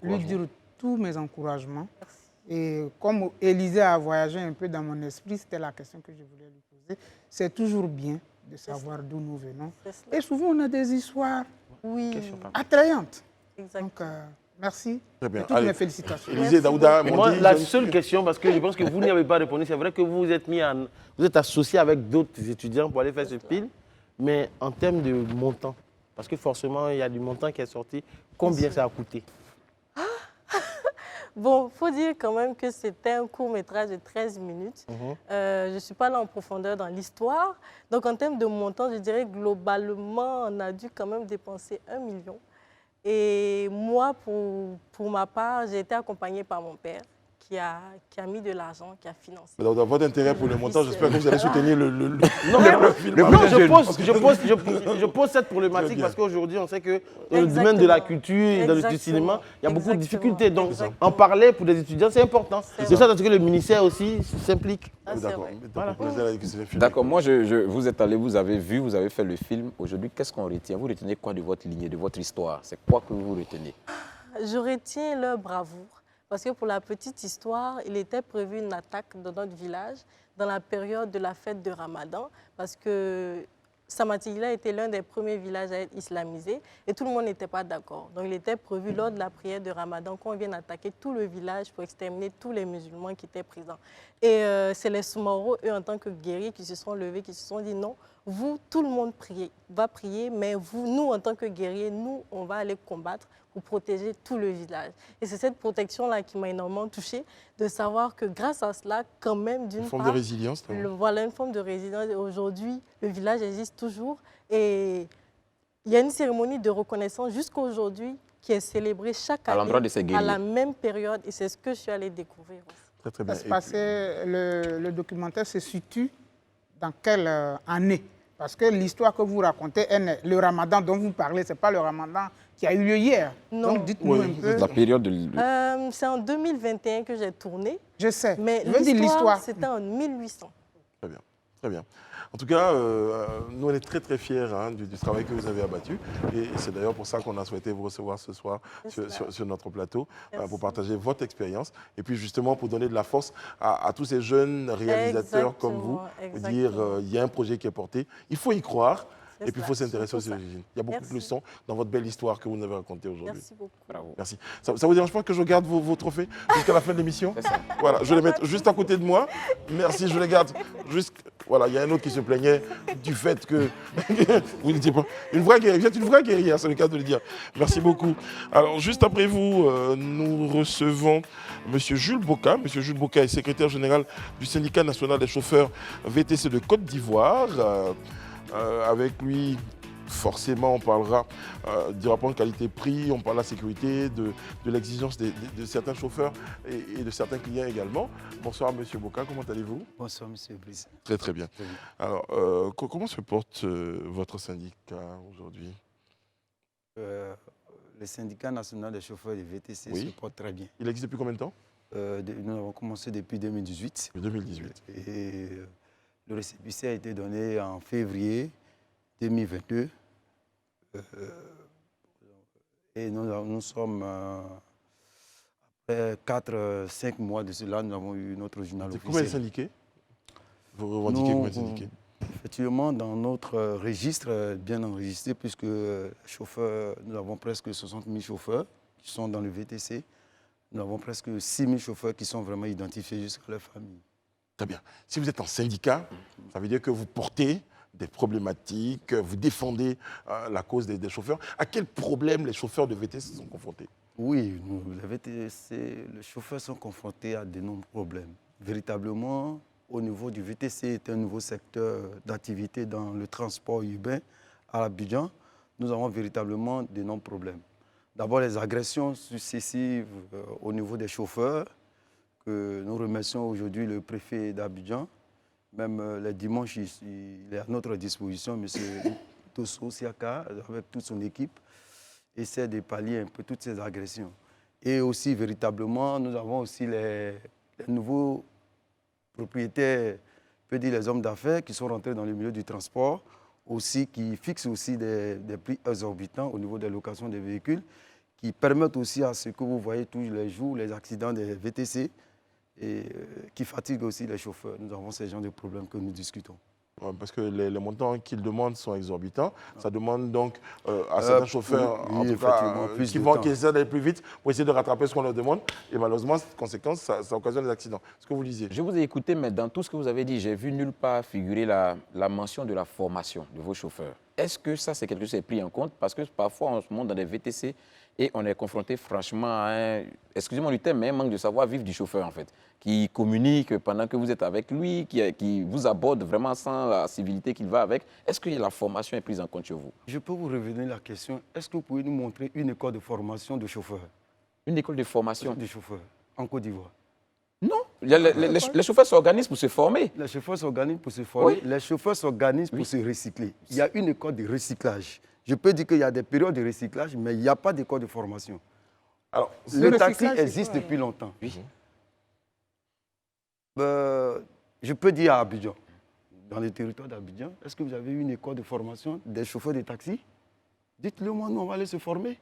lui dire tous mes encouragements. Merci. Et comme Élisée a voyagé un peu dans mon esprit, c'était la question que je voulais lui poser. C'est toujours bien de savoir d'où nous venons. Et souvent, on a des histoires attrayantes. Exactement. Donc, merci. Très bien. Et toutes mes félicitations. Élisée Daouda, moi, la seule question, parce que je pense que vous n'y avez pas répondu, c'est vrai que vous êtes associé avec d'autres étudiants pour aller faire ce film, mais en termes de montant, parce que forcément, il y a du montant qui est sorti, combien ça a coûté? Bon, il faut dire quand même que c'était un court-métrage de 13 minutes. Je ne suis pas là en profondeur dans l'histoire. Donc, en termes de montant, je dirais globalement, on a dû quand même dépenser 1 million. Et moi, pour ma part, j'ai été accompagnée par mon père qui a mis de l'argent, qui a financé. Dans votre intérêt pour le montant, j'espère que vous allez soutenir le film. Non, je pose cette problématique parce qu'aujourd'hui, on sait que dans le domaine de la culture et du cinéma, il y a beaucoup de difficultés. Donc, en parler pour des étudiants, c'est important. C'est ça parce que le ministère aussi s'implique. D'accord. D'accord, moi, vous êtes allé, vous avez vu, vous avez fait le film. Aujourd'hui, qu'est-ce qu'on retient? Vous retenez quoi de votre lignée, de votre histoire? C'est quoi que vous retenez? Je retiens leur bravoure. Parce que pour la petite histoire, il était prévu une attaque dans notre village dans la période de la fête de Ramadan, parce que Samatigila était l'un des premiers villages à être islamisé et tout le monde n'était pas d'accord. Donc il était prévu lors de la prière de Ramadan qu'on vienne attaquer tout le village pour exterminer tous les musulmans qui étaient présents. Et c'est les Soumaro, eux en tant que guerriers, qui se sont levés, qui se sont dit non, vous, tout le monde va prier, mais vous, nous en tant que guerriers, nous, on va aller combattre pour protéger tout le village. Et c'est cette protection-là qui m'a énormément touchée, de savoir que grâce à cela, quand même, d'une part... Une forme de résilience. Voilà, une forme de résilience. Aujourd'hui, le village existe toujours. Et il y a une cérémonie de reconnaissance jusqu'à aujourd'hui qui est célébrée chaque année à l'endroit de ces guerriers. à la même période. Et c'est ce que je suis allée découvrir aussi. Très, très bien. Ça se passait, le documentaire se situe dans quelle année? Parce que l'histoire que vous racontez, le ramadan dont vous parlez, ce n'est pas le ramadan qui a eu lieu hier. Non. Donc dites-nous un peu. La période de... C'est en 2021 que j'ai tourné. Je sais. Mais je veux dire l'histoire. c'était en 1800. Très bien, très bien. En tout cas, nous, on est très, très fiers du travail que vous avez abattu. Et c'est d'ailleurs pour ça qu'on a souhaité vous recevoir ce soir sur notre plateau, pour partager votre expérience. Et puis, justement, pour donner de la force à tous ces jeunes réalisateurs comme vous. Dire, il y a un projet qui est porté, il faut y croire. Et puis, il faut s'intéresser aux origines. Il y a beaucoup de leçons dans votre belle histoire que vous nous avez racontée aujourd'hui. Merci beaucoup. Bravo. Merci. Ça vous dérange pas que je garde vos trophées jusqu'à la fin de l'émission? Voilà, je les mets juste à côté de moi. Merci, je les garde. Voilà, il y a un autre qui se plaignait du fait que... vous n'étiez pas... Une vraie guerrière, vous êtes une vraie guerrière, c'est le cas de le dire. Merci beaucoup. Alors, juste après vous, nous recevons M. Jules Boka. M. Jules Boka est secrétaire général du syndicat national des chauffeurs VTC de Côte d'Ivoire. Avec lui, forcément, on parlera du rapport qualité-prix, on parle de la sécurité, de l'exigence de certains chauffeurs et de certains clients également. Bonsoir, M. Boka, comment allez-vous? Bonsoir, M. Brice. Très, très bien. Alors, comment se porte votre syndicat aujourd'hui? Le syndicat national des chauffeurs de VTC se porte très bien. Il existe depuis combien de temps? Nous avons commencé depuis 2018. 2018. Et le récépissé a été donné en février 2022. Et nous sommes, après 4-5 mois de cela, nous avons eu notre journal officiel. Combien de syndiqués? Vous revendiquez combien de syndiqués? Effectivement, dans notre registre, bien enregistré, puisque chauffeurs, nous avons presque 60 000 chauffeurs qui sont dans le VTC. Nous avons presque 6 000 chauffeurs qui sont vraiment identifiés jusqu'à leur famille. Très bien. Si vous êtes en syndicat, ça veut dire que vous portez des problématiques, vous défendez la cause des chauffeurs. À quels problèmes les chauffeurs de VTC sont confrontés? Oui, les chauffeurs sont confrontés à de nombreux problèmes. Véritablement, au niveau du VTC, c'est un nouveau secteur d'activité dans le transport urbain à Abidjan. Nous avons véritablement de nombreux problèmes. D'abord, les agressions successives au niveau des chauffeurs, que nous remercions aujourd'hui le préfet d'Abidjan. Même les dimanches, il est à notre disposition, M. Tosso Siaka, avec toute son équipe, essaie de pallier un peu toutes ces agressions. Et aussi, véritablement, nous avons aussi les nouveaux propriétaires, on peut dire les hommes d'affaires qui sont rentrés dans le milieu du transport, aussi qui fixent aussi des prix exorbitants au niveau des locations des véhicules, qui permettent aussi à ce que vous voyez tous les jours, les accidents des VTC, et qui fatiguent aussi les chauffeurs. Nous avons ces genres de problèmes que nous discutons. Parce que les montants qu'ils demandent sont exorbitants. Ça demande donc à certains chauffeurs en tout cas, qui essaient d'aller plus vite pour essayer de rattraper ce qu'on leur demande. Et malheureusement, cette conséquence, ça occasionne des accidents. Ce que vous disiez. Je vous ai écouté, mais dans tout ce que vous avez dit, j'ai vu nulle part figurer la mention de la formation de vos chauffeurs. est-ce que ça, c'est quelque chose qui est pris en compte? Parce que parfois, on se monte dans des VTC et on est confronté franchement à un, excusez-moi du terme, mais un manque de savoir-vivre du chauffeur, en fait, qui communique pendant que vous êtes avec lui, qui vous aborde vraiment sans la civilité qu'il va avec. Est-ce que la formation est prise en compte chez vous? Je peux vous revenir la question. Est-ce que vous pouvez nous montrer une école de formation de chauffeurs? Une école de formation? De chauffeurs en Côte d'Ivoire. Non, les chauffeurs s'organisent pour se former. Les chauffeurs s'organisent pour se former, Oui. les chauffeurs s'organisent pour Oui. se recycler. Il y a une école de recyclage. Je peux dire qu'il y a des périodes de recyclage, mais il n'y a pas d'école de formation. Alors, Le taxi recyclage, c'est existe quoi, depuis longtemps. Oui. Je peux dire à Abidjan, dans le territoire d'Abidjan, est-ce que vous avez eu une école de formation des chauffeurs de taxi? Dites-le moi, nous on va aller se former.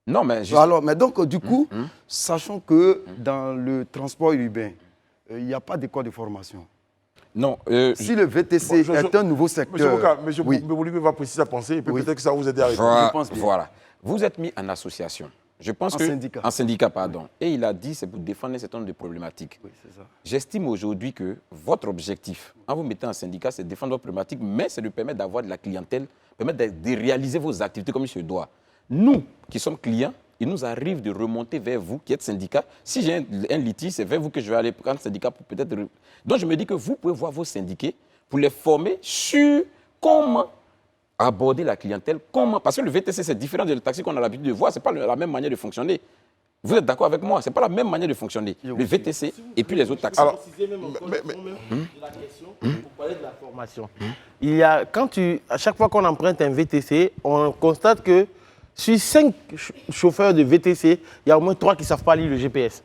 Non, mais juste... Alors, mais donc, du coup, sachant que dans le transport urbain, il n'y a pas d'école de formation. Non, Si le VTC Bon, est un nouveau secteur... Monsieur Boka, monsieur oui. Mbouligue va préciser sa pensée et puis Oui. peut-être que ça va vous aider à répondre. Je pense bien. Voilà. Vous êtes mis en association. Je pense En que, syndicat. En syndicat, pardon. Et il a dit c'est pour défendre un certain nombre de problématiques. Oui, c'est ça. J'estime aujourd'hui que votre objectif, en vous mettant en syndicat, c'est de défendre votre problématique, mais c'est de permettre d'avoir de la clientèle, permettre de réaliser vos activités comme il se doit. Nous, qui sommes clients, il nous arrive de remonter vers vous, qui êtes syndicat. Si j'ai un litige, c'est vers vous que je vais aller prendre syndicat pour peut-être... Donc, je me dis que vous pouvez voir vos syndiqués pour les former sur comment aborder la clientèle, comment... Parce que le VTC, c'est différent du taxi qu'on a l'habitude de voir. Ce n'est pas la même manière de fonctionner. Vous êtes d'accord avec moi? Ce n'est pas la même manière de fonctionner. Le VTC et puis les autres taxis. Alors, Préciser même encore le fond même de la question pour parler de la formation. Il y a, à chaque fois qu'on emprunte un VTC, on constate que sur 5 chauffeurs de VTC, il y a au moins 3 qui ne savent pas lire le GPS.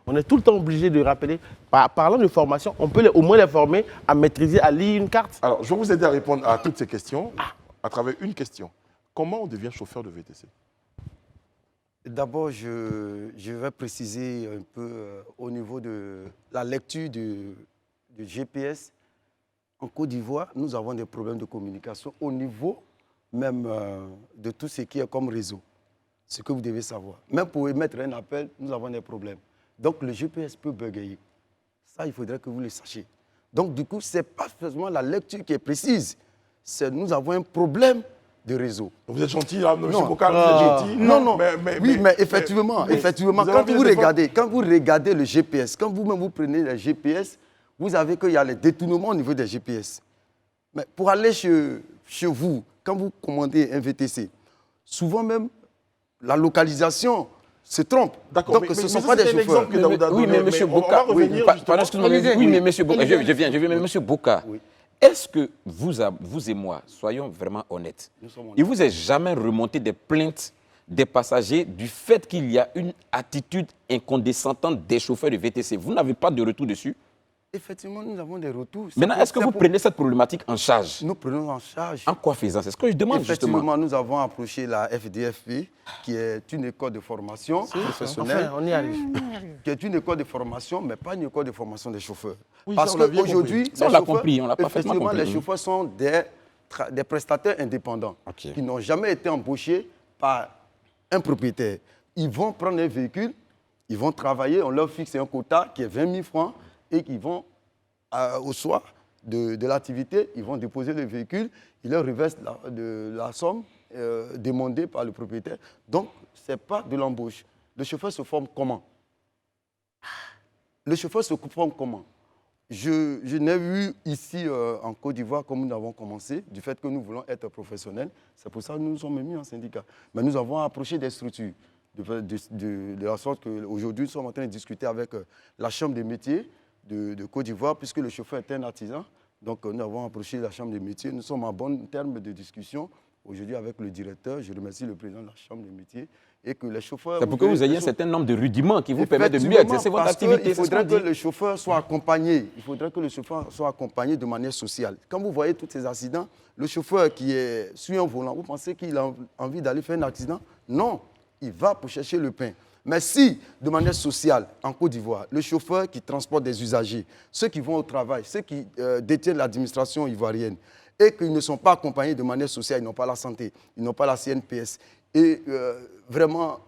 On est tout le temps obligé de rappeler, parlant de formation, on peut au moins les former à maîtriser, à lire une carte. Alors, je vais vous aider à répondre à toutes ces questions à travers une question. Comment on devient chauffeur de VTC? D'abord, je vais préciser un peu au niveau de la lecture du GPS. En Côte d'Ivoire, nous avons des problèmes de communication au niveau même de tout ce qui est comme réseau. Ce que vous devez savoir. Même pour émettre un appel, nous avons des problèmes. Donc, le GPS peut bugger. Ça, il faudrait que vous le sachiez. Donc, du coup, ce n'est pas seulement la lecture qui est précise. Nous avons un problème de réseau. Vous êtes gentil, là, monsieur Non. Boka, vous êtes gentil. Non. Oui, mais effectivement, vous avez quand envie de vous défendre- regardez le GPS, quand vous-même vous prenez le GPS, vous avez qu'il y a les détournements au niveau des GPS. Mais pour aller chez vous, quand vous commandez un VTC, souvent même, la localisation se trompe. D'accord, Donc, mais ce ne ça, sont pas des c'est un chauffeurs. exemple que Daouda a Oui, donné, mais monsieur on va Boka, revenir justement- pardon, excusez-moi, Olivier, oui, mais monsieur Boka, Olivier. je viens, mais monsieur Boka, Oui. est-ce que vous et moi, soyons vraiment honnêtes, Nous sommes honnêtes. il vous est jamais remonté des plaintes des passagers du fait qu'il y a une attitude incondescendante des chauffeurs de VTC? Vous n'avez pas de retour dessus? Effectivement, nous avons des retours. Maintenant, est-ce que vous prenez cette problématique en charge? Nous prenons en charge. En quoi faisant? C'est ce que je demande justement. Effectivement, nous avons approché la FDFP, qui est une école de formation professionnelle, Enfin, on y arrive. qui est une école de formation, mais pas une école de formation des chauffeurs. Oui, Parce ça, on l'a bien qu'aujourd'hui, compris. Ça, on l'a compris, on l'a parfaitement effectivement, compris. les chauffeurs sont des prestataires indépendants Ok. qui n'ont jamais été embauchés par un propriétaire. Ils vont prendre un véhicule, ils vont travailler, on leur fixe un quota qui est 20 000 francs et qu'ils vont au soir de l'activité, ils vont déposer le véhicule, ils leur reversent la somme demandée par le propriétaire. Donc, ce n'est pas de l'embauche. Le chauffeur se forme comment? Le chauffeur se forme comment? Je n'ai vu ici en Côte d'Ivoire, comme nous avons commencé, du fait que nous voulons être professionnels. C'est pour ça que nous nous sommes mis en syndicat. Mais nous avons approché des structures, de la sorte qu'aujourd'hui, nous sommes en train de discuter avec la Chambre des métiers de Côte d'Ivoire, puisque le chauffeur est un artisan. Donc, nous avons approché la Chambre des métiers. Nous sommes en bon terme de discussion aujourd'hui avec le directeur. Je remercie le président de la Chambre des métiers. Et que les chauffeurs... C'est pour que vous ayez un certain nombre de rudiments qui vous permettent de mieux Effectivement, exercer votre parce activité. qu'il c'est ce qu'on faudrait que dit. le chauffeur soit accompagné. Il faudrait que le chauffeur soit accompagné de manière sociale. Quand vous voyez tous ces accidents, le chauffeur qui est sur un volant, vous pensez qu'il a envie d'aller faire un accident? Non, il va pour chercher le pain. Mais si, de manière sociale, en Côte d'Ivoire, le chauffeur qui transporte des usagers, ceux qui vont au travail, ceux qui détiennent l'administration ivoirienne, et qu'ils ne sont pas accompagnés de manière sociale, ils n'ont pas la santé, ils n'ont pas la CNPS, et vraiment,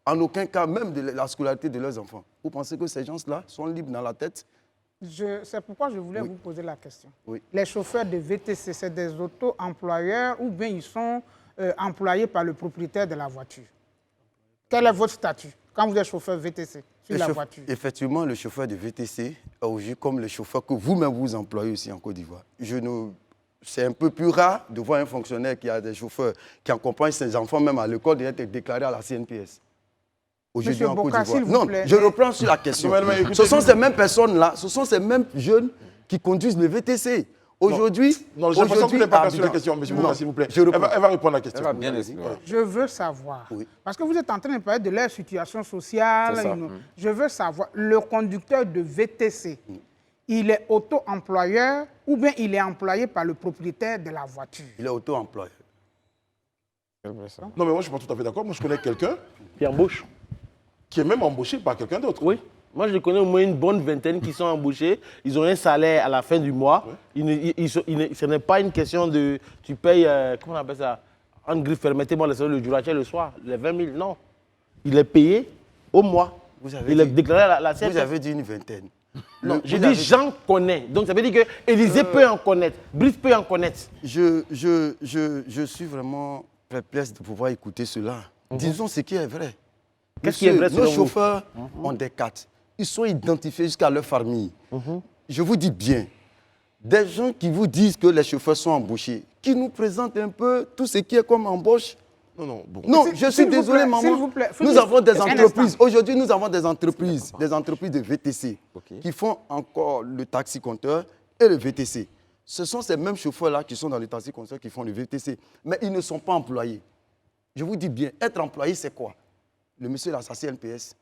en aucun cas, même de la scolarité de leurs enfants. Vous pensez que ces gens-là sont libres dans la tête? C'est pourquoi je voulais vous poser la question. Oui. Les chauffeurs de VTC, c'est des auto-employeurs ou bien ils sont employés par le propriétaire de la voiture? Quel est votre statut quand vous êtes chauffeur VTC sur la voiture? Effectivement, le chauffeur de VTC, aujourd'hui, comme le chauffeur que vous-même vous employez aussi en Côte d'Ivoire, c'est un peu plus rare de voir un fonctionnaire qui a des chauffeurs qui accompagnent ses enfants même à l'école d'être déclaré à la CNPS. Aujourd'hui en Côte d'Ivoire. Non, je reprends sur la question. Ce sont ces mêmes personnes-là, ce sont ces mêmes jeunes qui conduisent le VTC. Aujourd'hui, non, j'ai l'impression que vous n'êtes pas sur la question, M. Bouka, s'il vous plaît. Elle va répondre à la question. Elle va bien expliquer. Je veux savoir, parce que vous êtes en train de parler de leur situation sociale. Je veux savoir, le conducteur de VTC, il est auto-employeur ou bien il est employé par le propriétaire de la voiture? Il est auto-employeur. Non, mais moi, je ne suis pas tout à fait d'accord. Moi, je connais quelqu'un Qui embauche. qui est même embauché par quelqu'un d'autre. Oui. Moi, je connais au moins une bonne vingtaine qui sont embauchés. Ils ont un salaire à la fin du mois. Ce n'est pas une question de... Tu payes, comment on appelle ça? En griffe, permettez-moi le salaire le jour, le soir, les 20 000. Non. Il est payé au mois. Il est déclaré à la CNPS. Vous avez dit une vingtaine. Non, je dis j'en connais. Donc ça veut dire que Élysée peut en connaître, Brice peut en connaître. Je suis vraiment perplexe de pouvoir écouter cela. Disons ce qui est vrai. Qu'est-ce qui est vrai Nos chauffeurs ont des cartes. Ils sont identifiés jusqu'à leur famille. Je vous dis bien, des gens qui vous disent que les chauffeurs sont embauchés, qui nous présentent un peu tout ce qui est comme embauche. Non, bon. Non, je suis désolé, maman. Nous avons des entreprises. Aujourd'hui, nous avons des entreprises de VTC qui font encore le taxi-compteur et le VTC. Ce sont ces mêmes chauffeurs-là qui sont dans le taxi-compteur qui font le VTC. Mais ils ne sont pas employés. Je vous dis bien, être employé, c'est quoi? Le monsieur là, sa CNPS,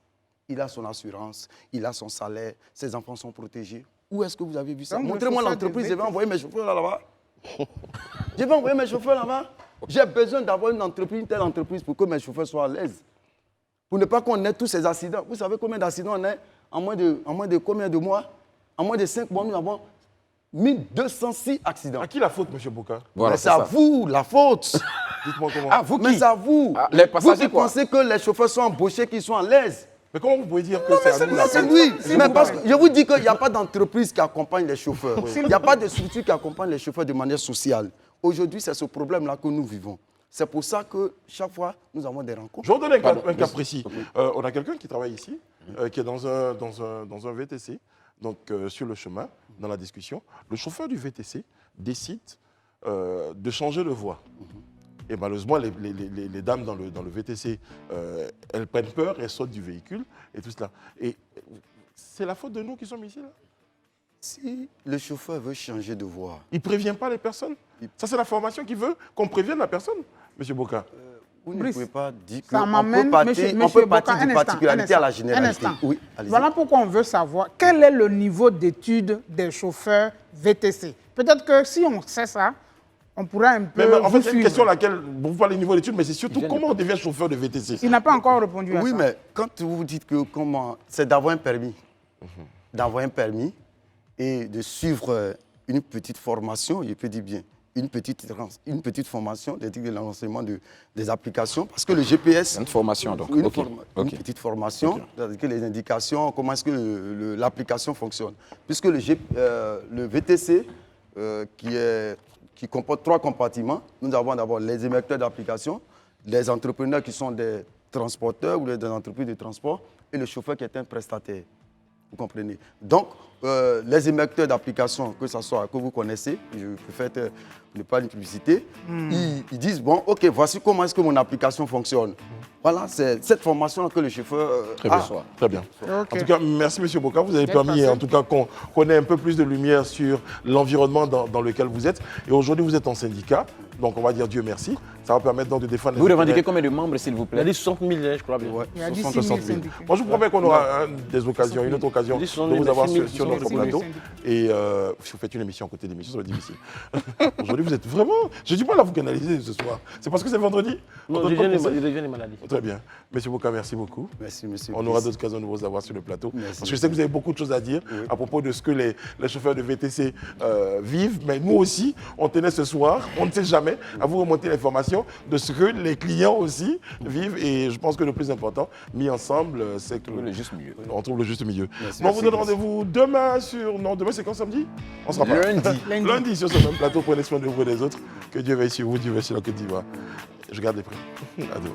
il a son assurance, il a son salaire, ses enfants sont protégés. Où est-ce que vous avez vu ça? Montrez-moi l'entreprise, je vais envoyer mes chauffeurs là-bas. Je vais envoyer mes chauffeurs là-bas. J'ai besoin d'avoir une entreprise, une telle entreprise pour que mes chauffeurs soient à l'aise. Pour ne pas qu'on ait tous ces accidents. Vous savez combien d'accidents on a en moins de combien de mois? En moins de 5 mois, nous avons 1206 accidents. À qui la faute, M. Bouka? Voilà, c'est à vous la faute. Dites-moi comment. Ah, vous qui? Mais c'est à vous. Les passagers, vous qui pensez que les chauffeurs sont embauchés, qu'ils sont à l'aise. Mais comment vous pouvez dire que c'est à nous la C'est faute? lui. Mais parce que je vous dis qu'il n'y a pas d'entreprise qui accompagne les chauffeurs. Il n'y a pas de structure qui accompagne les chauffeurs de manière sociale. Aujourd'hui, c'est ce problème-là que nous vivons. C'est pour ça que chaque fois, nous avons des rencontres. Je vais vous donner un cas précis. On a quelqu'un qui travaille ici, qui est dans un VTC, donc sur le chemin, dans la discussion. Le chauffeur du VTC décide de changer de voie. Et malheureusement, les dames dans le VTC, elles prennent peur, elles sautent du véhicule et tout cela. Et c'est la faute de nous qui sommes ici, là? Si le chauffeur veut changer de voie... Il ne prévient pas les personnes. Ça, c'est la formation qui veut qu'on prévienne la personne, M. Bouka. Vous ne pouvez pas dire Ça qu'on m'amène, peut partir d'une particularité à la généralité. Oui, voilà pourquoi on veut savoir quel est le niveau d'études des chauffeurs VTC. Peut-être que si on sait ça, on pourra un peu. Mais en fait, c'est une suivre. question à laquelle vous parlez du niveau d'études, mais c'est surtout comment on devient chauffeur de VTC. Il n'a pas encore répondu à ça. Oui, mais quand vous dites que c'est d'avoir un permis, d'avoir un permis et de suivre une petite formation, je peux dire bien, une petite formation, de l'enseignement des applications, parce que le GPS... Une formation, donc. Une petite formation, c'est-à-dire que les indications, comment est-ce que l'application fonctionne. Puisque le VTC, qui comporte 3 compartiments, nous avons d'abord les émetteurs d'applications, les entrepreneurs qui sont des transporteurs ou des entreprises de transport, et le chauffeur qui est un prestataire. Vous comprenez? Donc, les émetteurs d'applications, que vous connaissez, je préfère ne pas une publicité, ils disent, bon, ok, voici comment est-ce que mon application fonctionne. Voilà, c'est cette formation que le chauffeur a. Très bien. Okay. En tout cas, merci M. Bouka. Vous avez permis en tout cas qu'on ait un peu plus de lumière sur l'environnement dans lequel vous êtes. Et aujourd'hui, vous êtes en syndicat. Donc, on va dire Dieu merci. Ça va permettre donc de défendre... Vous revendiquez combien de membres, s'il vous plaît? Il y a 60 000, je crois bien. Ouais, il y a 60 000. Moi, je vous promets qu'on aura une autre occasion de vous avoir sur notre plateau. Et si vous faites une émission à côté d'émission, ça va être difficile. Aujourd'hui, vous êtes vraiment... Je ne dis pas là vous canaliser ce soir. C'est parce que c'est vendredi? Non, il revient les maladies. Très bien. Monsieur Bouka, merci beaucoup. Merci, monsieur. On aura d'autres occasions de vous avoir sur le plateau. Merci. Parce que je sais que vous avez beaucoup de choses à dire à propos de ce que les chauffeurs de VTC vivent. Mais nous aussi, on tenait ce soir. On ne sait jamais. permet à vous remonter l'information de ce que les clients aussi vivent. Et je pense que le plus important, mis ensemble, c'est que Le juste milieu. on trouve le juste milieu. Merci, Bon, on vous donne merci. rendez-vous demain sur... Non, demain c'est quand, samedi? On sera pas. Lundi. Lundi sur ce même plateau. Prenez soin de vous et des autres. Que Dieu veille sur vous, Dieu veille sur la Côte d'Ivoire. Je garde les prix. À demain.